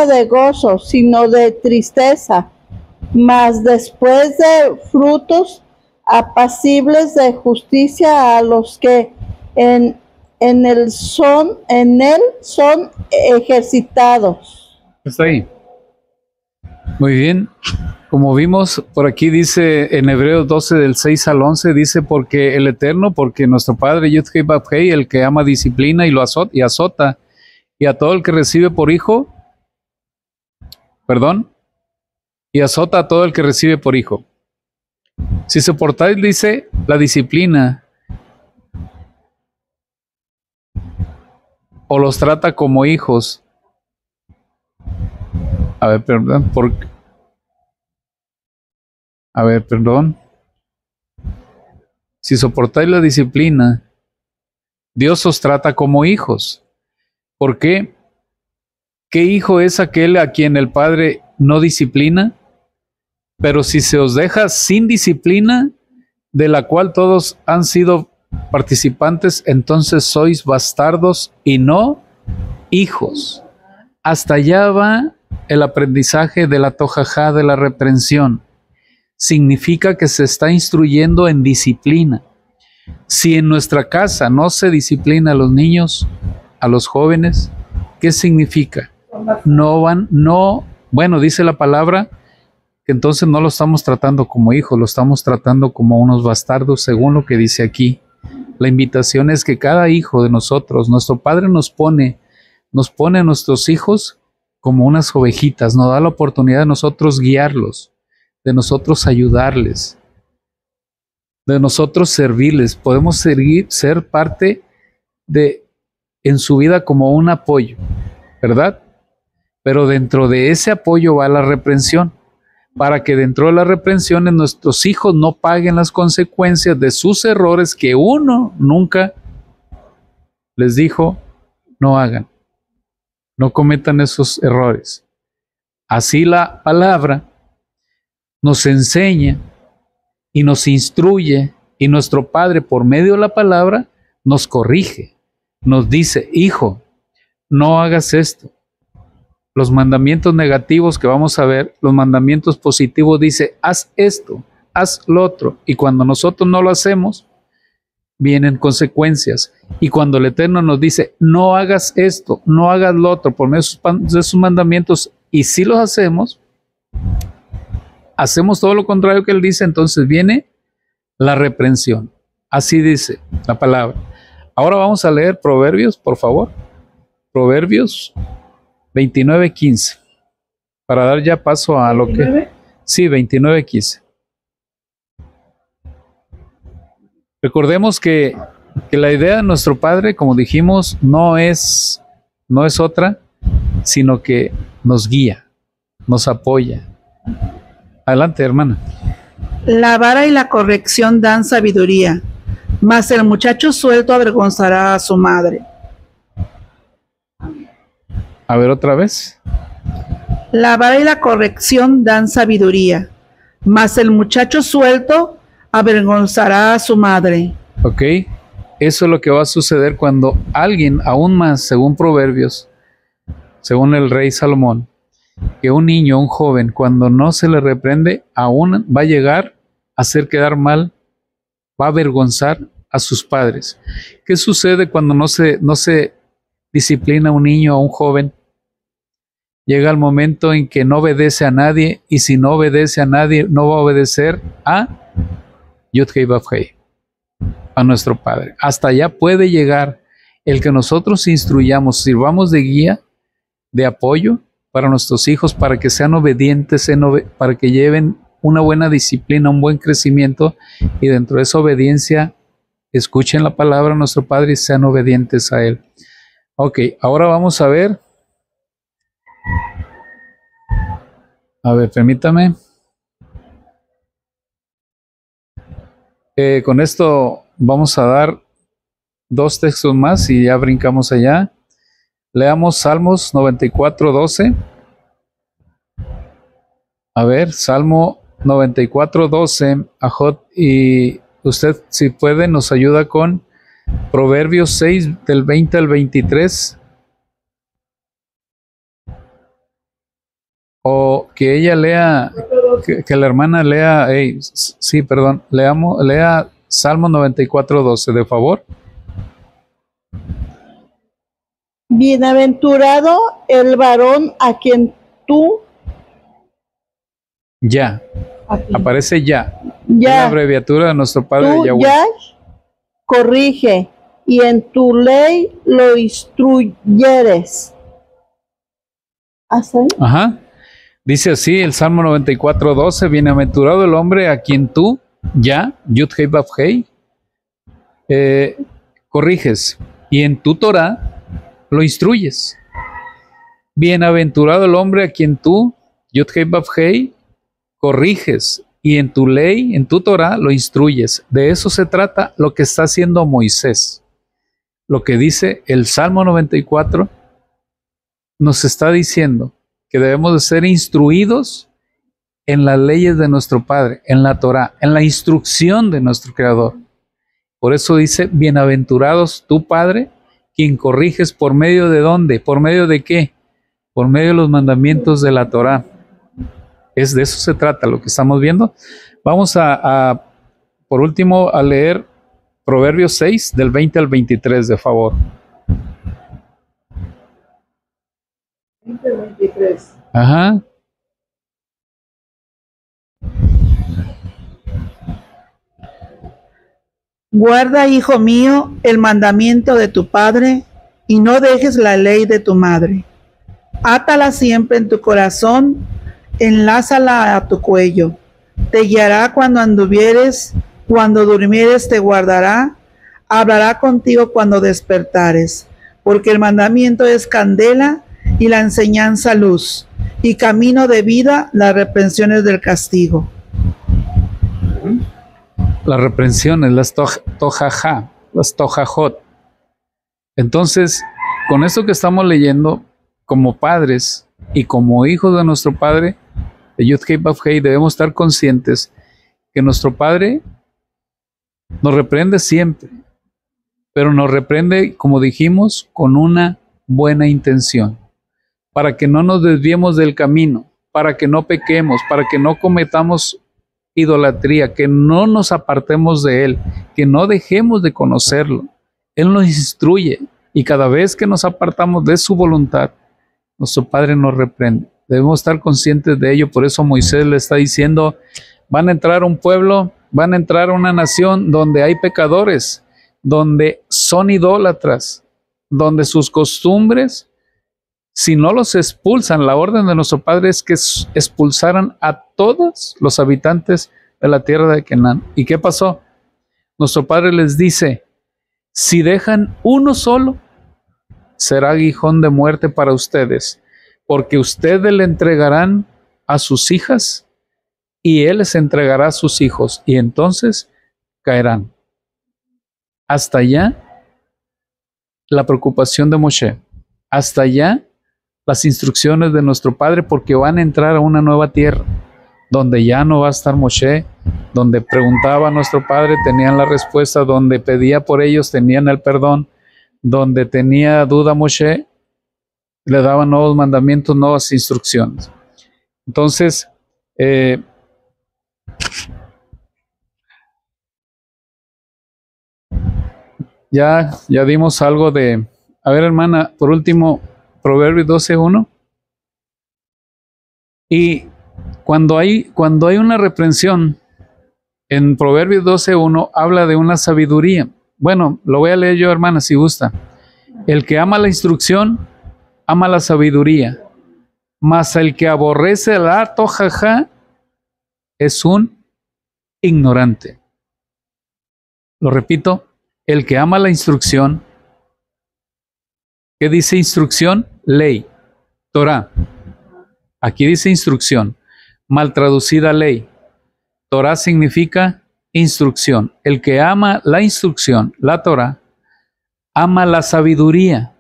de gozo, sino de tristeza, mas después de frutos apacibles de justicia a los que en él son ejercitados. Está ahí. Muy bien. Como vimos por aquí dice en Hebreos 12 del 6 al 11, dice porque el Eterno, porque nuestro Padre Yud-Hei Vav-Hei, el que ama disciplina y lo azota, y a todo el que recibe por hijo, y azota a todo el que recibe por hijo. Si soportáis, dice, la disciplina, o los trata como hijos. Perdón. Si soportáis la disciplina, Dios os trata como hijos. ¿Por qué? ¿Qué hijo es aquel a quien el Padre no disciplina? Pero si se os deja sin disciplina, de la cual todos han sido participantes, entonces sois bastardos y no hijos. Hasta allá va el aprendizaje de la tojajá, de la reprensión. Significa que se está instruyendo en disciplina. Si en nuestra casa no se disciplina a los niños, a los jóvenes, ¿qué significa? Dice la palabra que entonces no lo estamos tratando como hijos, lo estamos tratando como unos bastardos, según lo que dice aquí. La invitación es que cada hijo de nosotros, nuestro Padre nos pone a nuestros hijos como unas ovejitas, nos da la oportunidad de nosotros guiarlos, de nosotros ayudarles, de nosotros servirles. Podemos ser parte en su vida como un apoyo, ¿verdad? Pero dentro de ese apoyo va la reprensión, para que dentro de las reprensiones nuestros hijos no paguen las consecuencias de sus errores que uno nunca les dijo no hagan, no cometan esos errores. Así la palabra nos enseña y nos instruye, y nuestro Padre por medio de la palabra nos corrige, nos dice, hijo, no hagas esto. Los mandamientos negativos que vamos a ver, los mandamientos positivos dice, haz esto, haz lo otro, y cuando nosotros no lo hacemos, vienen consecuencias. Y cuando el Eterno nos dice, no hagas esto, no hagas lo otro, por medio de sus mandamientos, y si los hacemos todo lo contrario que Él dice, entonces viene la reprensión. Así dice la palabra. Ahora vamos a leer Proverbios, por favor. Proverbios 29:15. Para dar ya paso a lo que... Sí, 29:15. Recordemos que la idea de nuestro Padre, como dijimos, no es otra, sino que nos guía, nos apoya. Adelante, hermana. La vara y la corrección dan sabiduría, mas el muchacho suelto avergonzará a su madre. A ver otra vez. La vara y la corrección dan sabiduría, mas el muchacho suelto avergonzará a su madre. Ok, eso es lo que va a suceder cuando alguien, aún más, según Proverbios, según el rey Salomón, que un niño, un joven, cuando no se le reprende, aún va a llegar a hacer quedar mal, va a avergonzar a sus padres. ¿Qué sucede cuando no se disciplina a un niño o a un joven? Llega el momento en que no obedece a nadie, y si no obedece a nadie, no va a obedecer a Yud-Hei Vav-Hei, a nuestro Padre. Hasta allá puede llegar el que nosotros instruyamos, sirvamos de guía, de apoyo para nuestros hijos, para que sean obedientes, para que lleven una buena disciplina, un buen crecimiento, y dentro de esa obediencia escuchen la palabra de nuestro Padre y sean obedientes a Él. Ok, ahora vamos a ver. A ver, permítame. Con esto vamos a dar dos textos más y ya brincamos allá. Leamos Salmos 94:12. A ver, Salmo 94:12. Ajot, y usted, si puede, nos ayuda con Proverbios 6, del 20 al 23. O que ella lea, que la hermana lea, sí, perdón, lea Salmo 94:12, de favor. Bienaventurado el varón a quien tú Ya, aparece ya. ya, Es la abreviatura de nuestro Padre tú Yahweh. ya corrige y en tu ley lo instruyeres. ¿Hasta ahí? Ajá. Dice así el Salmo 94:12, bienaventurado el hombre a quien tú, ya, Yud Hei Vav Hei, corriges y en tu Torah lo instruyes. Bienaventurado el hombre a quien tú, Yud Hei Vav Hei, corriges y en tu ley, en tu Torah, lo instruyes. De eso se trata lo que está haciendo Moisés. Lo que dice el Salmo 94 nos está diciendo que debemos de ser instruidos en las leyes de nuestro Padre, en la Torah, en la instrucción de nuestro Creador. Por eso dice, bienaventurados tu Padre, quien corriges por medio de ¿dónde? ¿Por medio de qué? Por medio de los mandamientos de la Torah. Es de eso se trata lo que estamos viendo. Vamos por último, a leer Proverbios 6, del 20 al 23, de favor. 20-23. Ajá. Guarda, hijo mío, el mandamiento de tu padre y no dejes la ley de tu madre. Átala siempre en tu corazón, enlázala a tu cuello. Te guiará cuando anduvieres, cuando durmieres te guardará, hablará contigo cuando despertares. Porque el mandamiento es candela y la enseñanza luz, y camino de vida las reprensiones del castigo. Las reprensiones, las tojajá, las tojajot. Entonces, con esto que estamos leyendo, como padres y como hijos de nuestro Padre, de Yud Hei Vav Hei, debemos estar conscientes que nuestro Padre nos reprende siempre, pero nos reprende, como dijimos, con una buena intención, para que no nos desviemos del camino, para que no pequemos, para que no cometamos idolatría, que no nos apartemos de Él, que no dejemos de conocerlo. Él nos instruye y cada vez que nos apartamos de su voluntad, nuestro Padre nos reprende. Debemos estar conscientes de ello. Por eso Moisés le está diciendo, van a entrar a un pueblo, van a entrar a una nación donde hay pecadores, donde son idólatras, donde sus costumbres, si no los expulsan, la orden de nuestro Padre es que expulsaran a todos los habitantes de la tierra de Canaán. ¿Y qué pasó? Nuestro Padre les dice, si dejan uno solo, será aguijón de muerte para ustedes, porque ustedes le entregarán a sus hijas y Él les entregará a sus hijos, y entonces caerán. Hasta allá la preocupación de Moshe. Hasta allá las instrucciones de nuestro Padre, porque van a entrar a una nueva tierra, donde ya no va a estar Moshe, donde preguntaba a nuestro Padre, tenían la respuesta, donde pedía por ellos, tenían el perdón, donde tenía duda Moshe, le daban nuevos mandamientos, nuevas instrucciones. Entonces, ya dimos algo de... A ver, hermana, por último, Proverbios 12:1. Y cuando hay una reprensión, en Proverbios 12:1 habla de una sabiduría. Bueno, lo voy a leer yo, hermana, si gusta. El que ama la instrucción, ama la sabiduría, mas el que aborrece la tojaja es un ignorante. Lo repito, el que ama la instrucción, ¿qué dice instrucción? Ley, Torah. Aquí dice instrucción, mal traducida ley. Torah significa instrucción. El que ama la instrucción, la Torah, ama la sabiduría.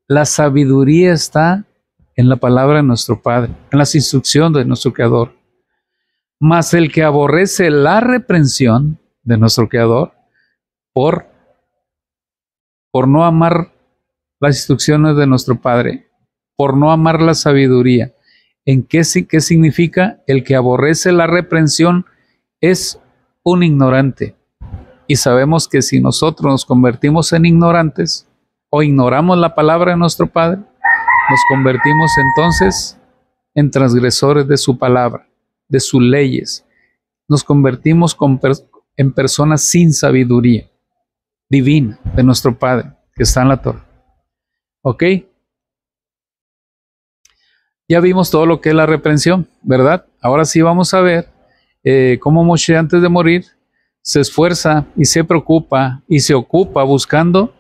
La sabiduría está en la palabra de nuestro Padre, en las instrucciones de nuestro Creador. Mas el que aborrece la reprensión de nuestro Creador por no amar las instrucciones de nuestro Padre, por no amar la sabiduría. ¿Qué significa? El que aborrece la reprensión es un ignorante. Y sabemos que si nosotros nos convertimos en ignorantes o ignoramos la palabra de nuestro Padre, nos convertimos entonces en transgresores de su palabra, de sus leyes. Nos convertimos en personas sin sabiduría divina de nuestro Padre que está en la Torá. ¿Ok? Ya vimos todo lo que es la reprensión, ¿verdad? Ahora sí vamos a ver cómo Moshe antes de morir se esfuerza y se preocupa y se ocupa buscando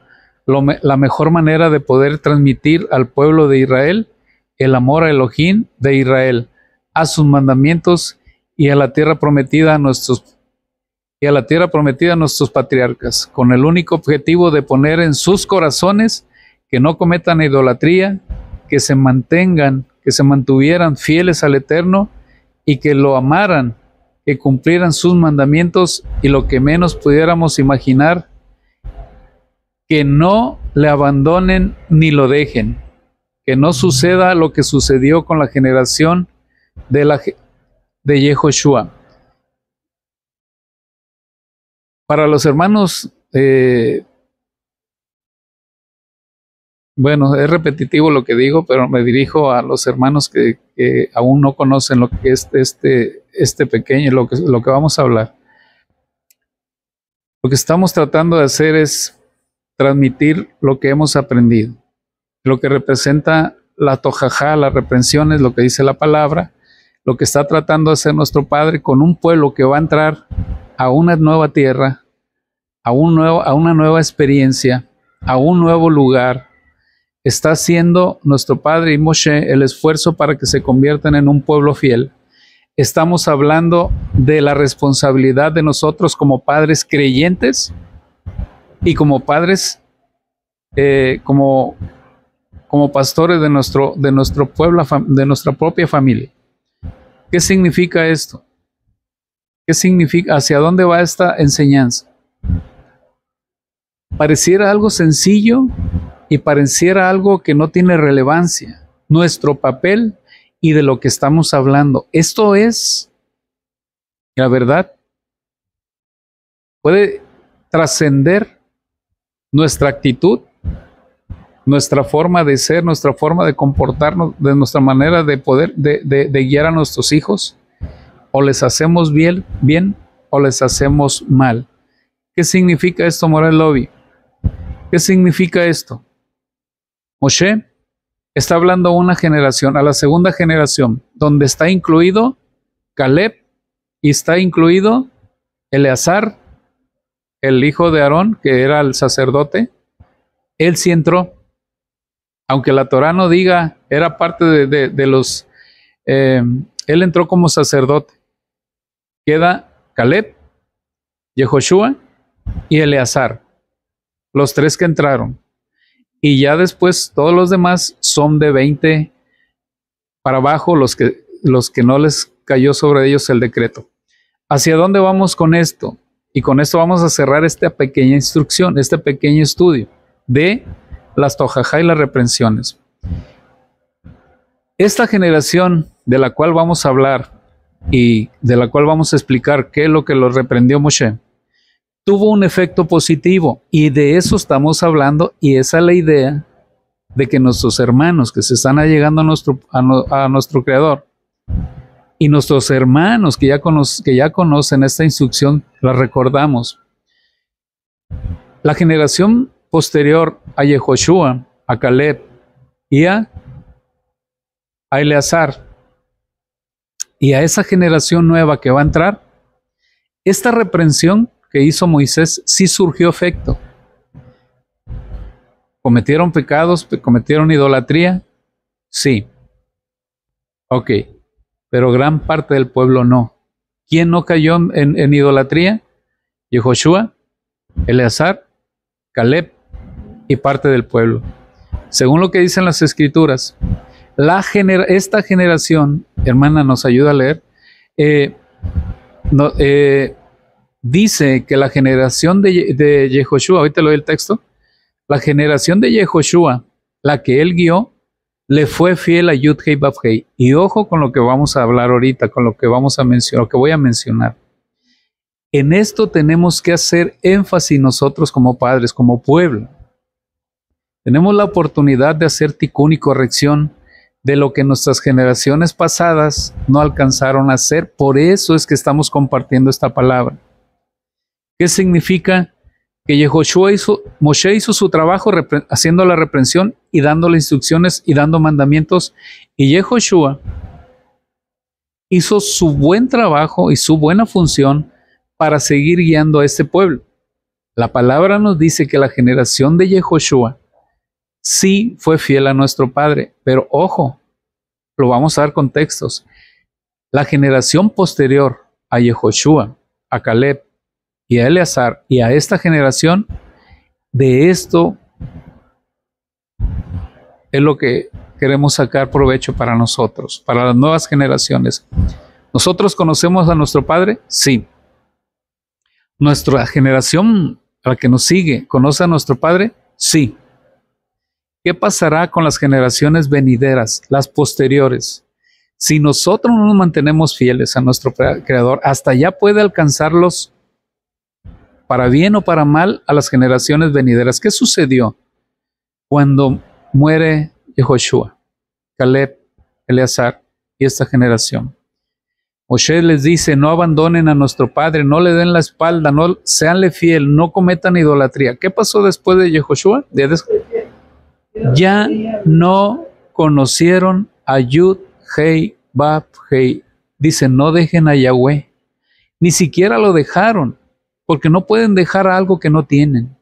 la mejor manera de poder transmitir al pueblo de Israel el amor a Elohim de Israel, a sus mandamientos y a la tierra prometida a nuestros patriarcas, con el único objetivo de poner en sus corazones que no cometan idolatría, que se mantuvieran fieles al Eterno y que lo amaran, que cumplieran sus mandamientos y lo que menos pudiéramos imaginar, que no le abandonen ni lo dejen, que no suceda lo que sucedió con la generación de Yehoshua. Para los hermanos, bueno, es repetitivo lo que digo, pero me dirijo a los hermanos que aún no conocen lo que es este pequeño, lo que vamos a hablar. Lo que estamos tratando de hacer es transmitir lo que hemos aprendido, lo que representa la tojajá, las reprensiones, lo que dice la palabra, lo que está tratando de hacer nuestro Padre con un pueblo que va a entrar a una nueva tierra, a una nueva experiencia, a un nuevo lugar. Está haciendo nuestro Padre y Moshe el esfuerzo para que se conviertan en un pueblo fiel. Estamos hablando de la responsabilidad de nosotros como padres creyentes y como padres, como pastores de nuestro pueblo, de nuestra propia familia. ¿Qué significa esto? ¿Qué significa? ¿Hacia dónde va esta enseñanza? Pareciera algo sencillo y pareciera algo que no tiene relevancia. Nuestro papel y de lo que estamos hablando. Esto es, la verdad, puede trascender nuestra actitud, nuestra forma de ser, nuestra forma de comportarnos, de nuestra manera de poder, de guiar a nuestros hijos. O les hacemos bien o les hacemos mal. ¿Qué significa esto, Moral Lobby? ¿Qué significa esto? Moshe está hablando a una generación, a la segunda generación, donde está incluido Caleb y está incluido Eleazar, el hijo de Aarón, que era el sacerdote. Él sí entró, aunque la Torá no diga, era parte de los... él entró como sacerdote. Queda Caleb, Yehoshua y Eleazar, los tres que entraron. Y ya después todos los demás son de 20 para abajo, los que no les cayó sobre ellos el decreto. ¿Hacia dónde vamos con esto? Y con esto vamos a cerrar esta pequeña instrucción, este pequeño estudio de las tojajá y las reprensiones. Esta generación de la cual vamos a hablar y de la cual vamos a explicar qué es lo que los reprendió Moshe, tuvo un efecto positivo y de eso estamos hablando, y esa es la idea de que nuestros hermanos que se están allegando a nuestro Creador y nuestros hermanos que ya conocen esta instrucción, la recordamos. La generación posterior a Yehoshua, a Caleb y a Eleazar, y a esa generación nueva que va a entrar, esta reprensión que hizo Moisés sí surgió efecto. ¿Cometieron pecados? ¿Cometieron idolatría? Sí. Ok. Pero gran parte del pueblo no. ¿Quién no cayó en idolatría? Yehoshua, Eleazar, Caleb y parte del pueblo. Según lo que dicen las Escrituras, esta generación, hermana, nos ayuda a leer, dice que la generación de Yehoshua, ahorita lo doy el texto, la generación de Yehoshua, la que él guió, le fue fiel a Yud-Hei Vav-Hei. Y ojo con lo que vamos a hablar ahorita, con lo que vamos a mencionar, lo que voy a mencionar. En esto tenemos que hacer énfasis nosotros como padres, como pueblo. Tenemos la oportunidad de hacer ticún y corrección de lo que nuestras generaciones pasadas no alcanzaron a hacer. Por eso es que estamos compartiendo esta palabra. ¿Qué significa? Que Moshe hizo su trabajo haciendo la reprensión y dándole instrucciones y dando mandamientos, y Yehoshua hizo su buen trabajo y su buena función para seguir guiando a este pueblo. La palabra nos dice que la generación de Yehoshua sí fue fiel a nuestro padre, pero ojo, lo vamos a dar contextos. La generación posterior a Yehoshua, a Caleb y a Eleazar y a esta generación, de esto es lo que queremos sacar provecho para nosotros, para las nuevas generaciones. ¿Nosotros conocemos a nuestro Padre? Sí. ¿Nuestra generación, la que nos sigue, conoce a nuestro Padre? Sí. ¿Qué pasará con las generaciones venideras, las posteriores? Si nosotros no nos mantenemos fieles a nuestro Creador, hasta allá puede alcanzarlos para bien o para mal a las generaciones venideras. ¿Qué sucedió cuando muere Yehoshua, Caleb, Eleazar y esta generación? Moshe les dice, no abandonen a nuestro Padre, no le den la espalda, no seanle fiel, no cometan idolatría. ¿Qué pasó después de Yehoshua? Ya no conocieron a Yud-Hei Vav-Hei. Dice, no dejen a Yahweh. Ni siquiera lo dejaron, porque no pueden dejar algo que no tienen.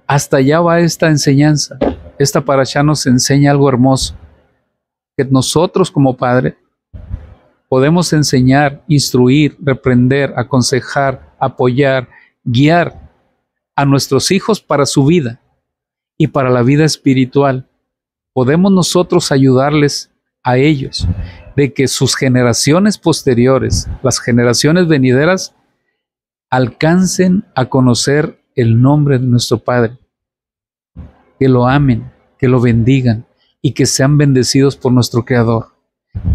Hasta allá va esta enseñanza. Esta parashá nos enseña algo hermoso, que nosotros como padre podemos enseñar, instruir, reprender, aconsejar, apoyar, guiar a nuestros hijos para su vida y para la vida espiritual. Podemos nosotros ayudarles a ellos de que sus generaciones posteriores, las generaciones venideras, alcancen a conocer el nombre de nuestro Padre, que lo amen, que lo bendigan y que sean bendecidos por nuestro Creador.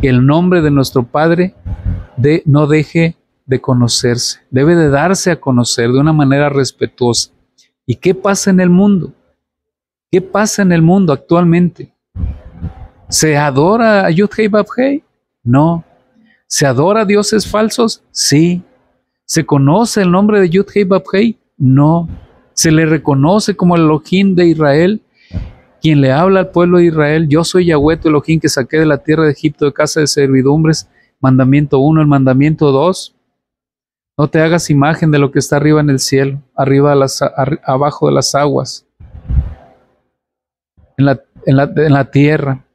Que el nombre de nuestro Padre no deje de conocerse, debe de darse a conocer de una manera respetuosa. ¿Y qué pasa en el mundo? ¿Qué pasa en el mundo actualmente? ¿Se adora a Yud-Hei Vav-Hei? No. ¿Se adora a dioses falsos? Sí. ¿Se conoce el nombre de Yud-Hei Vav-Hei? No. ¿Se le reconoce como el Elohim de Israel? Quien le habla al pueblo de Israel, yo soy Yahweh tu Elohim que saqué de la tierra de Egipto de casa de servidumbres. Mandamiento 1, el mandamiento 2. No te hagas imagen de lo que está arriba en el cielo, abajo de las aguas, en la tierra.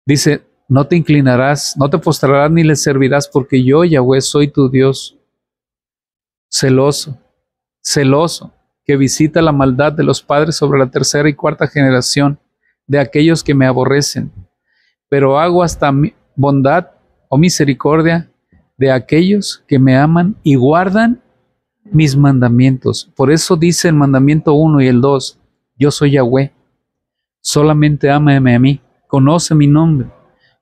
Dice, no te inclinarás, no te postrarás ni le servirás, porque yo, Yahweh, soy tu Dios. Celoso, que visita la maldad de los padres sobre la tercera y cuarta generación de aquellos que me aborrecen, pero hago hasta bondad o misericordia de aquellos que me aman y guardan mis mandamientos. Por eso dice el mandamiento 1 y el 2, yo soy Yahweh, solamente ámame a mí, conoce mi nombre.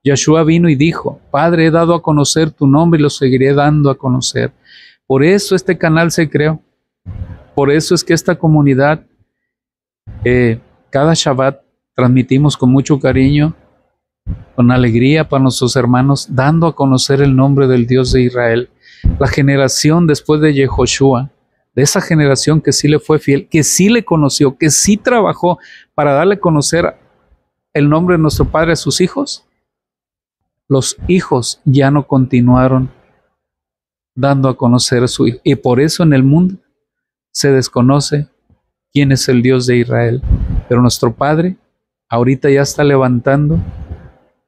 Yahshua vino y dijo, Padre, he dado a conocer tu nombre y lo seguiré dando a conocer. Por eso este canal se creó. Por eso es que esta comunidad, cada Shabbat, transmitimos con mucho cariño, con alegría para nuestros hermanos, dando a conocer el nombre del Dios de Israel. La generación después de Yehoshua, de esa generación que sí le fue fiel, que sí le conoció, que sí trabajó para darle a conocer el nombre de nuestro Padre a sus hijos, los hijos ya no continuaron dando a conocer a su hijo. Y por eso en el mundo se desconoce quién es el Dios de Israel. Pero nuestro Padre ahorita ya está levantando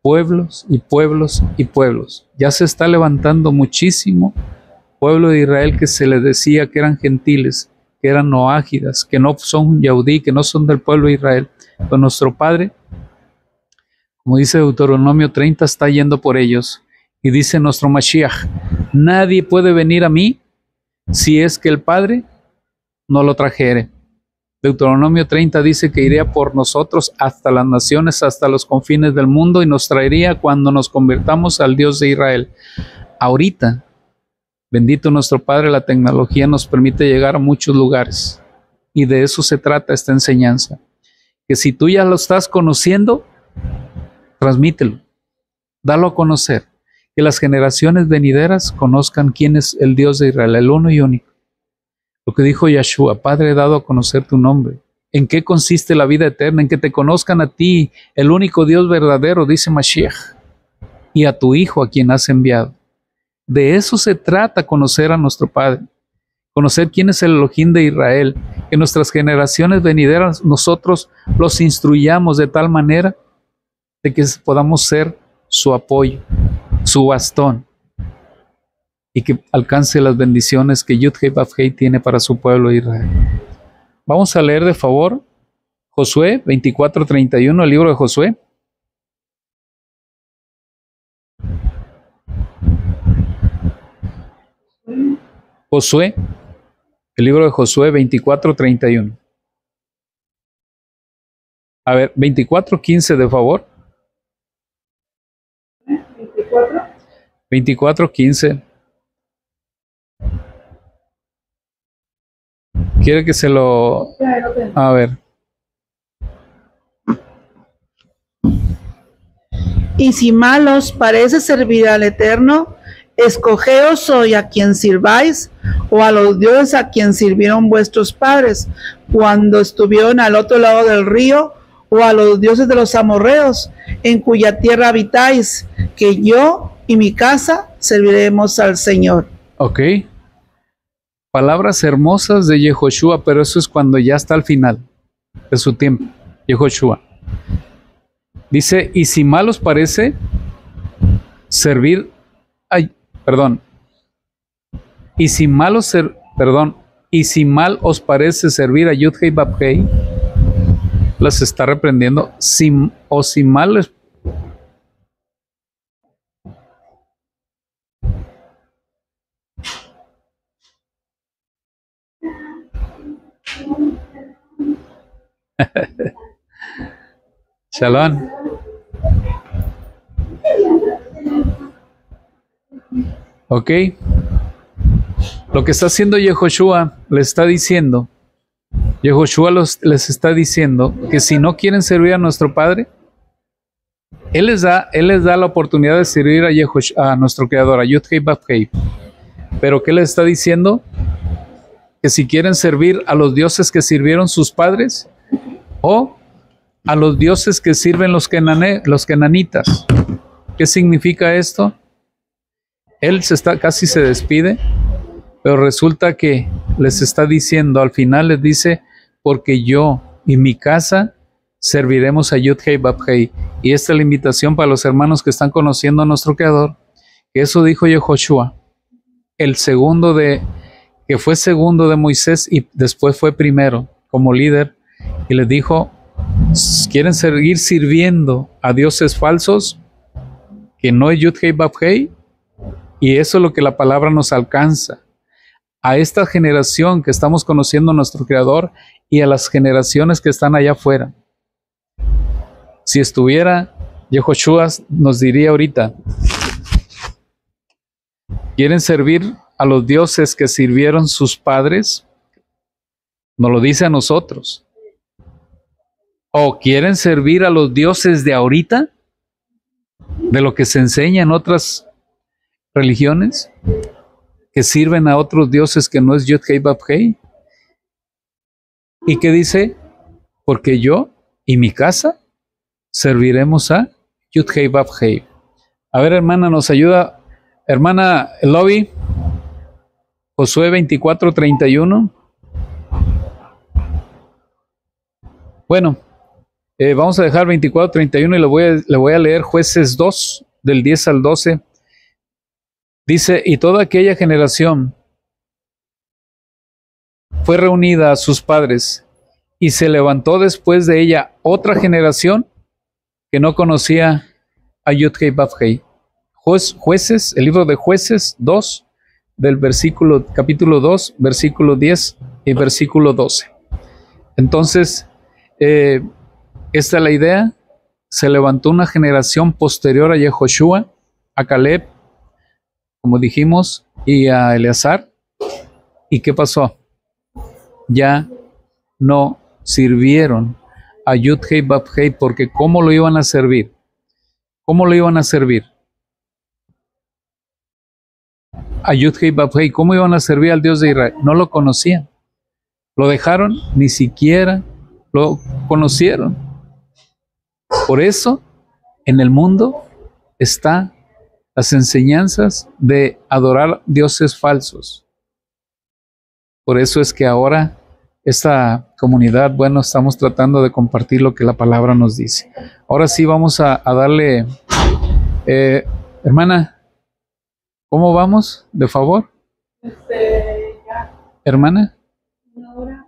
pueblos y pueblos y pueblos. Ya se está levantando muchísimo pueblo de Israel que se les decía que eran gentiles, que eran noágidas, que no son yaudí, que no son del pueblo de Israel. Pues nuestro Padre, como dice Deuteronomio 30, está yendo por ellos. Y dice nuestro Mashiach, nadie puede venir a mí si es que el Padre no lo trajere. Deuteronomio 30 dice que iría por nosotros hasta las naciones, hasta los confines del mundo, y nos traería cuando nos convertamos al Dios de Israel. Ahorita, bendito nuestro Padre, la tecnología nos permite llegar a muchos lugares. Y de eso se trata esta enseñanza. Que si tú ya lo estás conociendo, transmítelo, dalo a conocer. Que las generaciones venideras conozcan quién es el Dios de Israel, el uno y único. Lo que dijo Yeshua, Padre, he dado a conocer tu nombre. ¿En qué consiste la vida eterna? En que te conozcan a ti, el único Dios verdadero, dice Mashiach, y a tu Hijo a quien has enviado. De eso se trata, conocer a nuestro Padre. Conocer quién es el Elohim de Israel. Que nuestras generaciones venideras nosotros los instruyamos de tal manera de que podamos ser su apoyo, su bastón, y que alcance las bendiciones que Yud-Heh Vav-Heh tiene para su pueblo de Israel. Vamos a leer de favor Josué 24:31, el libro de Josué. Josué, el libro de Josué 24:31. A ver, 24:15 de favor. 24:15. ¿Quiere que se lo...? A ver. Y si mal os parece servir al Eterno, escogeos hoy a quien sirváis, o a los dioses a quien sirvieron vuestros padres, cuando estuvieron al otro lado del río, o a los dioses de los amorreos, en cuya tierra habitáis, que yo y mi casa serviremos al Señor. Ok. Palabras hermosas de Yehoshua, pero eso es cuando ya está al final de su tiempo. Yehoshua dice, y si mal os parece servir, y si mal os parece servir a Yud-Heh Vav-Heh, las está reprendiendo, si mal les... Shalom. Ok. Lo que está haciendo Yehoshua, les está diciendo, Yehoshua les está diciendo que si no quieren servir a nuestro Padre, Él les da la oportunidad de servir a nuestro Creador, a Yud-Heh Vav-Heh. Pero ¿qué les está diciendo? Que si quieren servir a los dioses que sirvieron sus padres, o a los dioses que sirven los kenanitas. ¿Qué significa esto? Él casi se despide, pero resulta que les está diciendo, al final les dice, porque yo y mi casa serviremos a Yud-Heh Vav-Heh. Y esta es la invitación para los hermanos que están conociendo a nuestro Creador, que eso dijo Yehoshua, que fue segundo de Moisés y después fue primero como líder, y les dijo, ¿quieren seguir sirviendo a dioses falsos? Que no es Yud-Heh Vav-Heh. Y eso es lo que la palabra nos alcanza. A esta generación que estamos conociendo a nuestro Creador y a las generaciones que están allá afuera. Si estuviera, Yehoshua nos diría ahorita, ¿quieren servir a los dioses que sirvieron sus padres? Nos lo dice a nosotros. ¿O quieren servir a los dioses de ahorita? De lo que se enseña en otras religiones, que sirven a otros dioses que no es Yud-Heh Vav-Heh. ¿Y qué dice? Porque yo y mi casa serviremos a Yud-Heh Vav-Heh. A ver, hermana, nos ayuda, hermana Elovi, Josué 24:31. Bueno, vamos a dejar 24:31 y le voy a leer Jueces 2, del 10 al 12. Dice, y toda aquella generación fue reunida a sus padres y se levantó después de ella otra generación que no conocía a Yud-Hei Vav-Hei. Jueces, el libro de Jueces 2, del capítulo 2, versículo 10 y versículo 12. Entonces, esta es la idea. Se levantó una generación posterior a Yehoshua, a Caleb, como dijimos, y a Eleazar. ¿Y qué pasó? Ya no sirvieron a Yud-Hei Vav-Hei, porque ¿cómo lo iban a servir? ¿Cómo lo iban a servir? A Yud-Hei Vav-Hei, ¿cómo iban a servir al Dios de Israel? No lo conocían. Lo dejaron, ni siquiera lo conocieron. Por eso, en el mundo están las enseñanzas de adorar dioses falsos. Por eso es que ahora esta comunidad, bueno, estamos tratando de compartir lo que la palabra nos dice. Ahora sí vamos a darle, hermana, ¿cómo vamos? ¿De favor? Hermana. Una hora.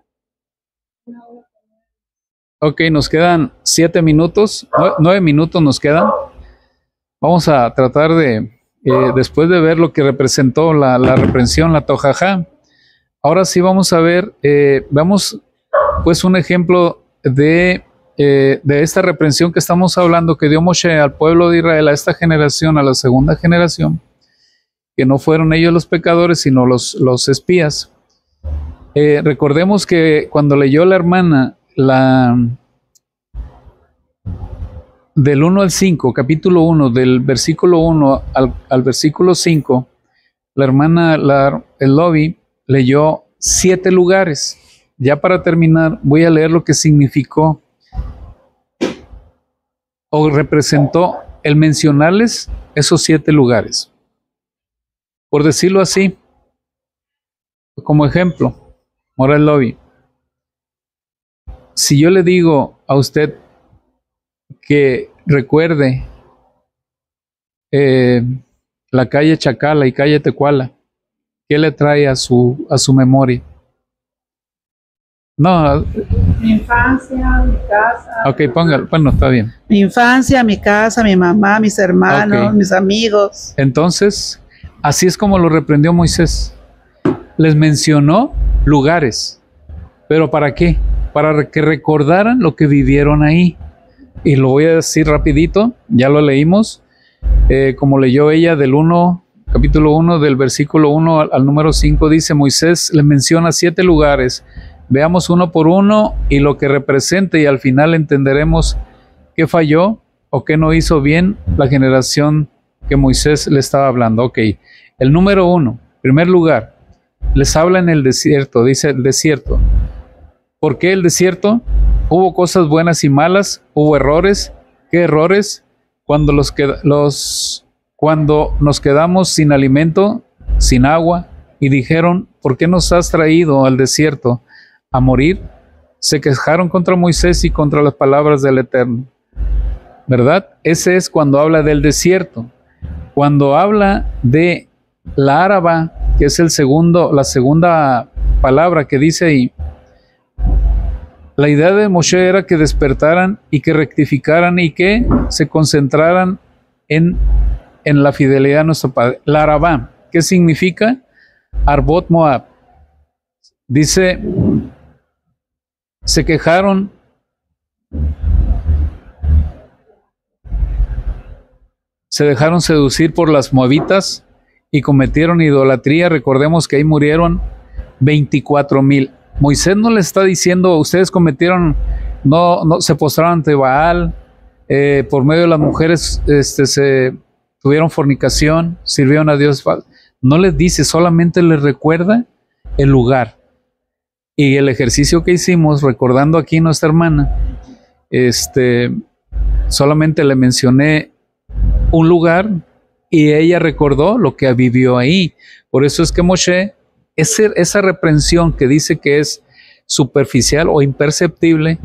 Ok, nos quedan 7 minutos, 9 minutos nos quedan. Vamos a tratar de, después de ver lo que representó la reprensión, la tojajá, ahora sí vamos a ver, veamos pues un ejemplo de esta reprensión que estamos hablando, que dio Moshe al pueblo de Israel, a esta generación, a la segunda generación, que no fueron ellos los pecadores, sino los espías. Recordemos que cuando leyó la hermana del 1 al 5, capítulo 1, del versículo 1 al versículo 5, la hermana el lobby leyó 7 lugares. Ya para terminar, voy a leer lo que significó o representó el mencionarles esos 7 lugares. Por decirlo así, como ejemplo, Mora el lobby. Si yo le digo a usted que recuerde la calle Chacala y calle Tecuala, ¿qué le trae a su memoria? No. Mi infancia, mi casa. Ok, póngalo. Bueno, está bien. Mi infancia, mi casa, mi mamá, mis hermanos, mis amigos. Entonces, así es como lo reprendió Moisés. Les mencionó lugares. ¿Pero para qué? Para que recordaran lo que vivieron ahí. Y lo voy a decir rapidito, ya lo leímos, como leyó ella del 1, capítulo 1, del versículo 1 al número 5, dice: Moisés le menciona 7 lugares. Veamos uno por uno y lo que representa, y al final entenderemos qué falló o qué no hizo bien la generación que Moisés le estaba hablando. Ok, el número 1, primer lugar, les habla en el desierto, dice el desierto. ¿Por qué el desierto? Hubo cosas buenas y malas, hubo errores. ¿Qué errores? Cuando nos quedamos sin alimento, sin agua, y dijeron: ¿por qué nos has traído al desierto a morir? Se quejaron contra Moisés y contra las palabras del Eterno, ¿verdad? Ese es cuando habla del desierto. Cuando habla de la Áraba, que es la segunda palabra que dice ahí, la idea de Moshe era que despertaran y que rectificaran y que se concentraran en la fidelidad a nuestro Padre. La Arabá, ¿qué significa? Arbot Moab. Dice, se quejaron se dejaron seducir por las moabitas y cometieron idolatría. Recordemos que ahí murieron 24,000. Moisés no le está diciendo: ustedes cometieron, no se postraron ante Baal, por medio de las mujeres se tuvieron fornicación, sirvieron a Dios. No les dice, solamente les recuerda el lugar. Y el ejercicio que hicimos, recordando aquí a nuestra hermana, solamente le mencioné un lugar y ella recordó lo que vivió ahí. Por eso es que Moshe, esa reprensión que dice que es superficial o imperceptible,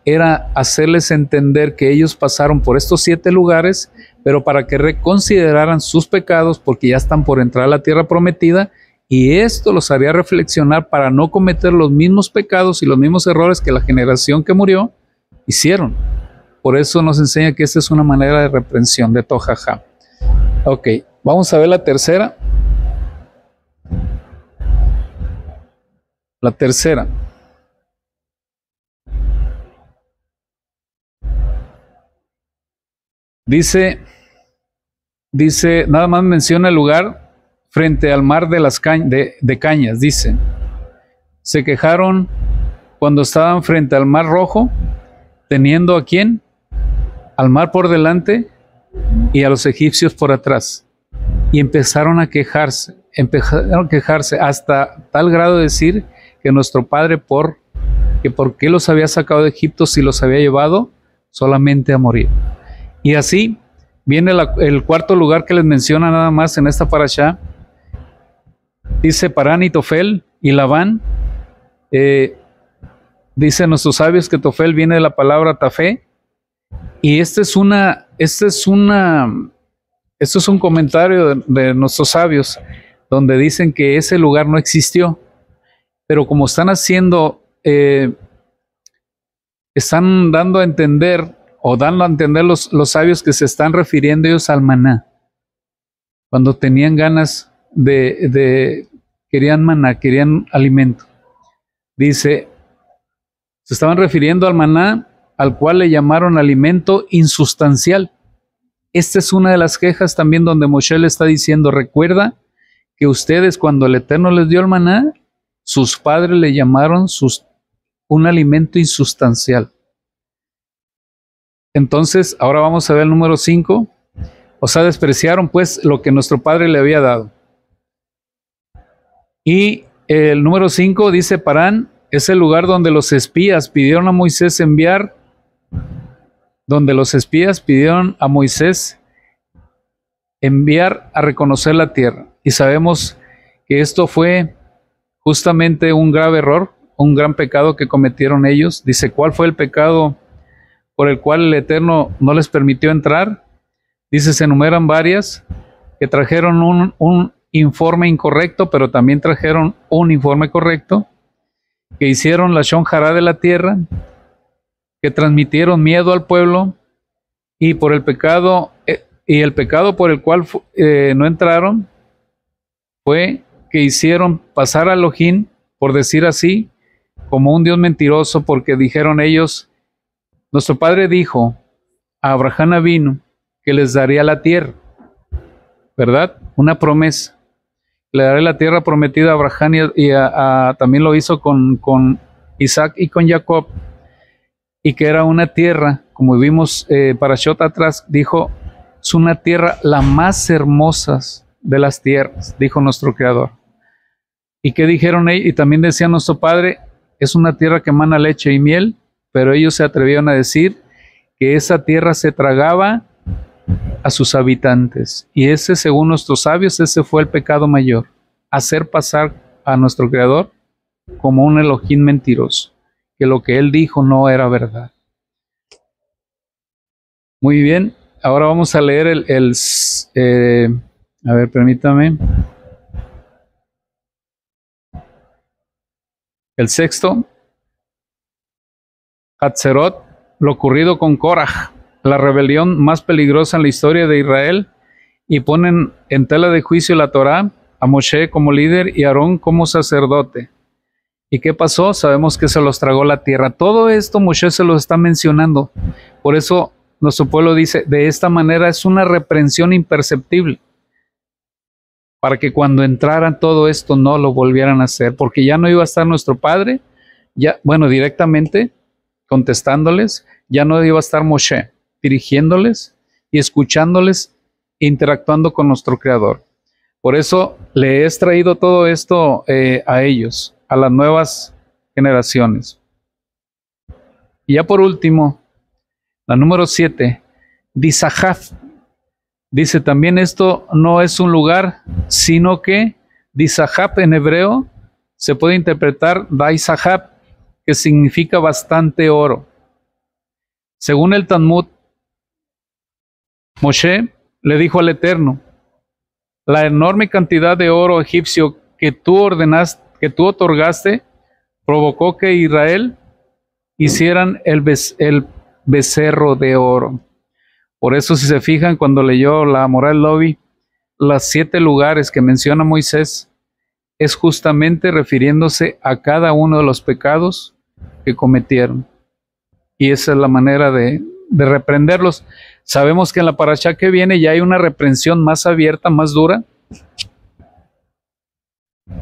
era hacerles entender que ellos pasaron por estos 7 lugares, pero para que reconsideraran sus pecados, porque ya están por entrar a la tierra prometida y esto los haría reflexionar para no cometer los mismos pecados y los mismos errores que la generación que murió hicieron. Por eso nos enseña que esta es una manera de reprensión, de tojaja. Ok, vamos a ver la tercera. La tercera. Dice, nada más menciona el lugar frente al mar de Cañas, dice. Se quejaron cuando estaban frente al mar Rojo, teniendo ¿a quién? Al mar por delante y a los egipcios por atrás. Y empezaron a quejarse hasta tal grado de decir que nuestro padre por qué los había sacado de Egipto si los había llevado solamente a morir. Y así viene el cuarto lugar que les menciona nada más en esta parashá. Dice Parán y Tofel y Labán. Dicen nuestros sabios que Tofel viene de la palabra Tafé. Y este es un comentario de nuestros sabios, donde dicen que ese lugar no existió. Pero como están haciendo, están dando a entender, los sabios que se están refiriendo ellos al maná. Cuando tenían ganas querían maná, querían alimento. Dice, se estaban refiriendo al maná, al cual le llamaron alimento insustancial. Esta es una de las quejas también donde Moshe le está diciendo, recuerda que ustedes cuando el Eterno les dio el maná, sus padres le llamaron un alimento insustancial. Entonces, ahora vamos a ver el número 5. O sea, despreciaron pues lo que nuestro padre le había dado. Y el número 5 dice, Parán es el lugar donde los espías pidieron a Moisés enviar a reconocer la tierra. Y sabemos que esto fue justamente un grave error, un gran pecado que cometieron ellos. Dice, ¿cuál fue el pecado por el cual el Eterno no les permitió entrar? Dice, se enumeran varias, que trajeron un informe incorrecto, pero también trajeron un informe correcto, que hicieron la shon hará de la tierra, que transmitieron miedo al pueblo, y por el pecado por el cual no entraron fue que hicieron pasar a Elohim, por decir así, como un Dios mentiroso, porque dijeron ellos, nuestro padre dijo a Abraham Avinu que les daría la tierra, ¿verdad? Una promesa. Le daré la tierra prometida a Abraham y también lo hizo con Isaac y con Jacob, y que era una tierra, como vimos para Shot atrás, dijo, es una tierra la más hermosa de las tierras, dijo nuestro Creador. ¿Y qué dijeron ellos? Y también decía nuestro padre, es una tierra que emana leche y miel, pero ellos se atrevieron a decir que esa tierra se tragaba a sus habitantes. Y ese, según nuestros sabios, ese fue el pecado mayor, hacer pasar a nuestro Creador como un Elohim mentiroso, que lo que él dijo no era verdad. Muy bien, ahora vamos a leer a ver, permítame. El sexto, Hatzerot, lo ocurrido con Korah, la rebelión más peligrosa en la historia de Israel, y ponen en tela de juicio la Torá, a Moshe como líder y a Aarón como sacerdote. ¿Y qué pasó? Sabemos que se los tragó la tierra. Todo esto Moshe se lo está mencionando. Por eso nuestro pueblo dice, de esta manera es una reprensión imperceptible, para que cuando entraran todo esto no lo volvieran a hacer, porque ya no iba a estar nuestro padre, directamente contestándoles, ya no iba a estar Moshe dirigiéndoles y escuchándoles, interactuando con nuestro Creador. Por eso le he traído todo esto a ellos, a las nuevas generaciones. Y ya por último, la número 7, Disahaf. Dice también esto no es un lugar, sino que Disahaf en hebreo se puede interpretar Daisahaf, que significa bastante oro. Según el Talmud, Moshe le dijo al Eterno, la enorme cantidad de oro egipcio que tú ordenaste, que tú otorgaste, provocó que Israel hicieran el becerro de oro. Por eso, si se fijan, cuando leyó la Moral Lobby, los 7 lugares que menciona Moisés es justamente refiriéndose a cada uno de los pecados que cometieron. Y esa es la manera de reprenderlos. Sabemos que en la parashá que viene ya hay una reprensión más abierta, más dura,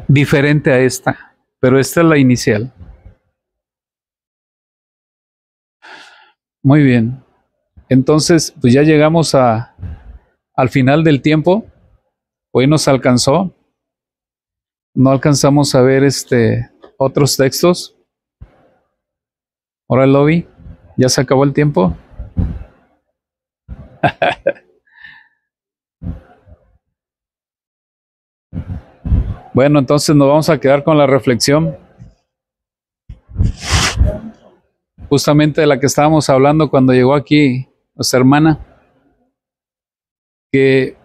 diferente a esta, pero esta es la inicial. Muy bien. Entonces, pues ya llegamos al final del tiempo. Hoy nos alcanzó. No alcanzamos a ver otros textos. Ahora el lobby. ¿Ya se acabó el tiempo? Bueno, entonces nos vamos a quedar con la reflexión, justamente de la que estábamos hablando cuando llegó aquí nuestra hermana, que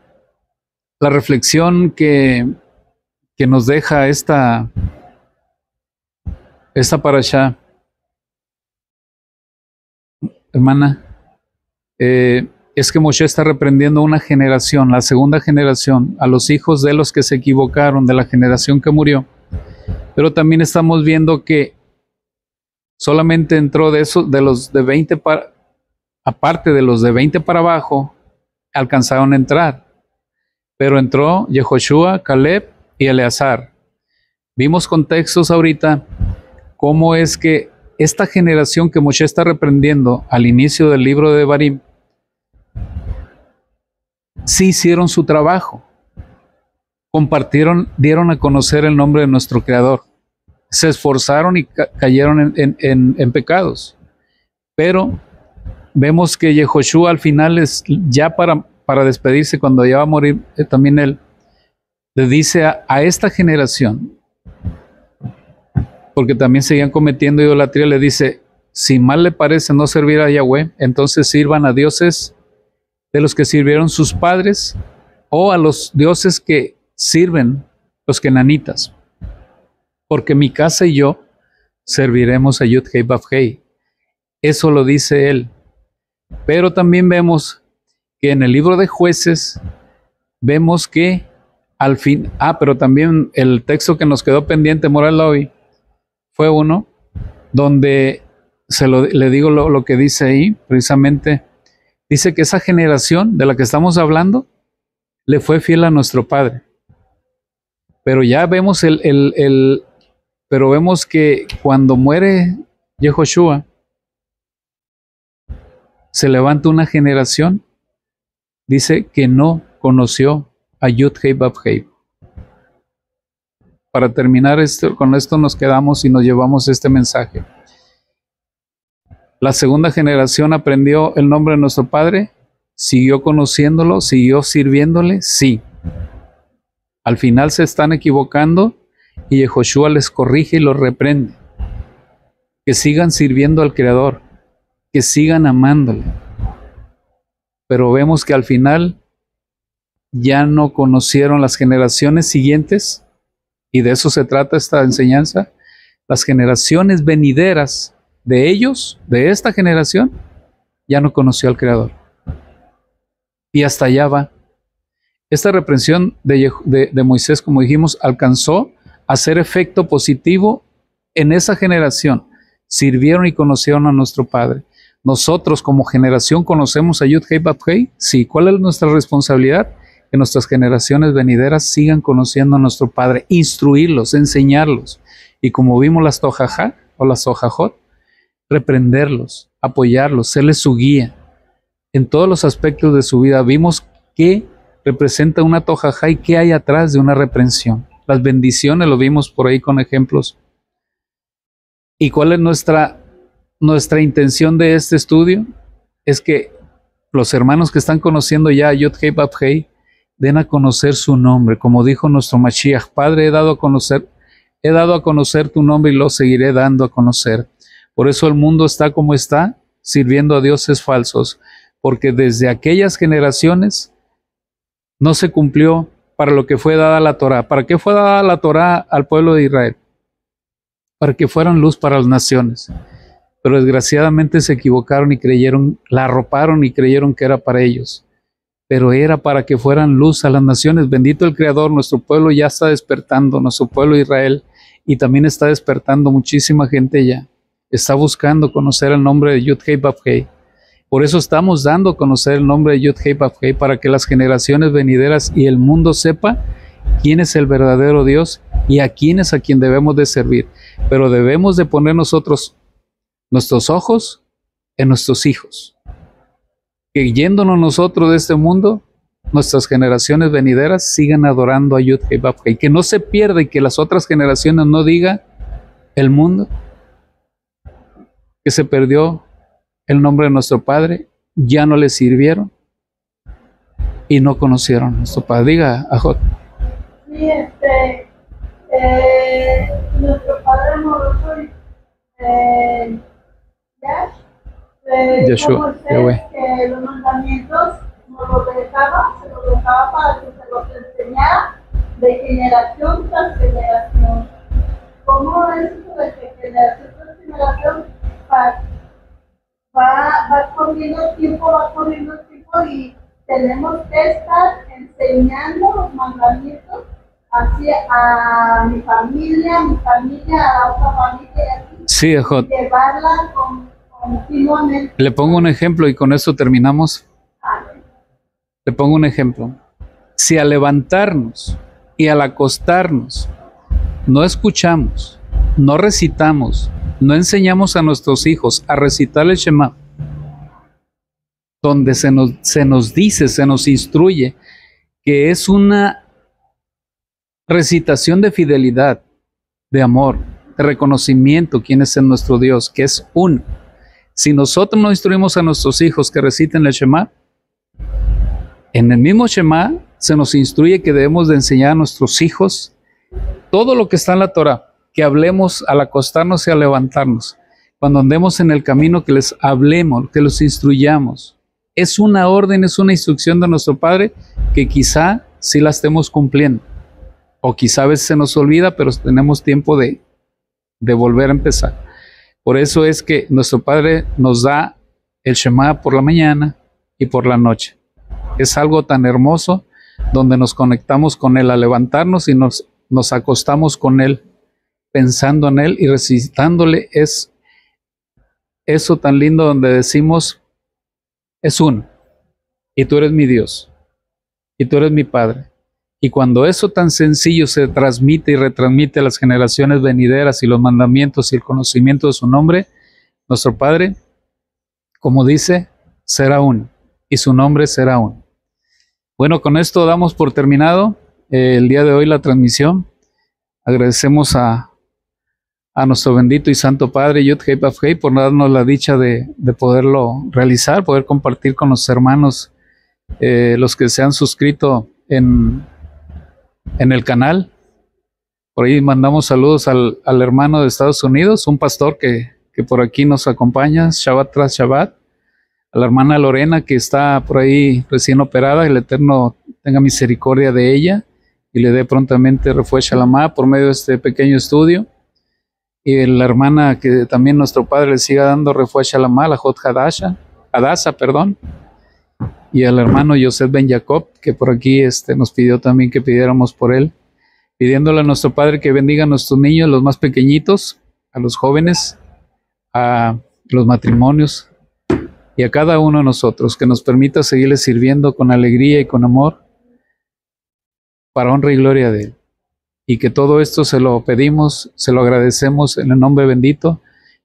la reflexión que nos deja esta parashá, hermana, es que Moshe está reprendiendo una generación, la segunda generación, a los hijos de los que se equivocaron, de la generación que murió. Pero también estamos viendo que solamente entró de esos, de los de 20 para, aparte de los de 20 para abajo, alcanzaron a entrar. Pero entró Yehoshua, Caleb y Eleazar. Vimos contextos ahorita cómo es que esta generación que Moshe está reprendiendo al inicio del libro de Devarim, sí hicieron su trabajo, compartieron, dieron a conocer el nombre de nuestro Creador, se esforzaron y cayeron en pecados. Pero vemos que Yehoshua al final, ya para despedirse, cuando ya va a morir también él, le dice a esta generación, porque también seguían cometiendo idolatría, le dice: si mal le parece no servir a Yahweh, entonces sirvan a dioses de los que sirvieron sus padres, o a los dioses que sirven los kenanitas, porque mi casa y yo serviremos a Yud-Hei Vav-Hei. Eso lo dice él. Pero también vemos que en el libro de Jueces, vemos que al fin, pero también el texto que nos quedó pendiente, Moral Lobby, fue uno donde le digo lo que dice ahí, precisamente. Dice que esa generación de la que estamos hablando le fue fiel a nuestro Padre. Pero ya vemos pero vemos que cuando muere Yehoshua, se levanta una generación, dice, que no conoció a Yud-Hei Vav-Hei. Para terminar con esto nos quedamos y nos llevamos este mensaje. La segunda generación aprendió el nombre de nuestro Padre, siguió conociéndolo, siguió sirviéndole, sí. Al final se están equivocando y Yehoshua les corrige y los reprende. Que sigan sirviendo al Creador, que sigan amándole. Pero vemos que al final ya no conocieron las generaciones siguientes, y de eso se trata esta enseñanza. Las generaciones venideras de ellos, de esta generación, ya no conoció al Creador. Y hasta allá va. Esta reprensión de Moisés, como dijimos, alcanzó a hacer efecto positivo en esa generación. Sirvieron y conocieron a nuestro Padre. Nosotros como generación conocemos a Yud-Hei Vav-Hei. Sí, ¿cuál es nuestra responsabilidad? Que nuestras generaciones venideras sigan conociendo a nuestro Padre, instruirlos, enseñarlos. Y como vimos las Tojajá o las Tojajot, reprenderlos, apoyarlos, serles su guía en todos los aspectos de su vida. Vimos qué representa una Tojajá y qué hay atrás de una reprensión. Las bendiciones lo vimos por ahí con ejemplos. ¿Y cuál es nuestra intención de este estudio? Es que los hermanos que están conociendo ya a Yud-Hei Vav-Hei den a conocer su nombre, como dijo nuestro Mashiach: Padre, he dado a conocer tu nombre y lo seguiré dando a conocer. Por eso el mundo está como está, sirviendo a dioses falsos, porque desde aquellas generaciones no se cumplió para lo que fue dada la Torá. ¿Para qué fue dada la Torá al pueblo de Israel? Para que fueran luz para las naciones. Pero desgraciadamente se equivocaron y creyeron, la arroparon y creyeron que era para ellos. Pero era para que fueran luz a las naciones. Bendito el Creador, nuestro pueblo ya está despertando, nuestro pueblo Israel, y también está despertando muchísima gente ya. Está buscando conocer el nombre de Yud-Hei Vav-Hei. Por eso estamos dando a conocer el nombre de Yud-Hei Vav-Hei, para que las generaciones venideras y el mundo sepa quién es el verdadero Dios y a quien debemos de servir. Pero debemos de poner nosotros nuestros ojos en nuestros hijos. Que yéndonos nosotros de este mundo, nuestras generaciones venideras sigan adorando a Yud-Hei Vav-Hei. Que no se pierda y que las otras generaciones no digan el mundo que se perdió el nombre de nuestro Padre, ya no le sirvieron y no conocieron a nuestro Padre. Diga, Ajot. Sí, nuestro Padre amoroso, Yeshua, Yahweh. que los mandamientos nos los dejaba, se los dejaba para que se los enseñara de generación tras generación. ¿Cómo es eso de que generación tras generación va corriendo el tiempo y tenemos que estar enseñando los mandamientos hacia a mi familia, a la otra familia y así? Sí, Ajot. Llevarla continuamente. Le pongo un ejemplo y con esto terminamos. Le pongo un ejemplo. Si al levantarnos y al acostarnos no escuchamos, no recitamos, no enseñamos a nuestros hijos a recitar el Shema, donde se nos dice, se nos instruye que es una recitación de fidelidad, de amor, de reconocimiento quién es nuestro Dios, que es uno. Si nosotros no instruimos a nuestros hijos que reciten el Shema, en el mismo Shema se nos instruye que debemos de enseñar a nuestros hijos todo lo que está en la Torah, que hablemos al acostarnos y al levantarnos. Cuando andemos en el camino, que les hablemos, que los instruyamos. Es una orden, es una instrucción de nuestro Padre que quizá sí la estemos cumpliendo. O quizá a veces se nos olvida, pero tenemos tiempo de volver a empezar. Por eso es que nuestro Padre nos da el Shema por la mañana y por la noche. Es algo tan hermoso donde nos conectamos con Él al levantarnos y nos acostamos con Él, pensando en Él y recitándole. Es eso tan lindo donde decimos, es uno, y tú eres mi Dios, y tú eres mi Padre. Y cuando eso tan sencillo se transmite y retransmite a las generaciones venideras y los mandamientos y el conocimiento de su nombre, nuestro Padre, como dice, será uno, y su nombre será uno. Bueno, con esto damos por terminado el día de hoy la transmisión. Agradecemos a nuestro bendito y santo Padre Yud-Hei Vav-Hei por darnos la dicha de poderlo realizar, poder compartir con los hermanos, los que se han suscrito en el canal. Por ahí mandamos saludos al hermano de Estados Unidos, un pastor que por aquí nos acompaña, Shabbat tras Shabbat. A la hermana Lorena, que está por ahí recién operada, el Eterno tenga misericordia de ella y le dé prontamente refuerzo Shalamá por medio de este pequeño estudio. Y la hermana que también nuestro Padre le siga dando refuerzo Shalamá, la Jot Hadasa, perdón. Y al hermano Yosef Ben Jacob, que por aquí nos pidió también que pidiéramos por él, pidiéndole a nuestro Padre que bendiga a nuestros niños, los más pequeñitos, a los jóvenes, a los matrimonios y a cada uno de nosotros, que nos permita seguirle sirviendo con alegría y con amor para honra y gloria de Él. Y que todo esto se lo pedimos, se lo agradecemos en el nombre bendito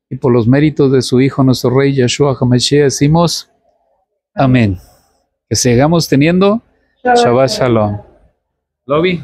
y por los méritos de su Hijo, nuestro Rey Yeshua HaMashiach, decimos amén. Que sigamos teniendo Shabbat Shalom. Lobby.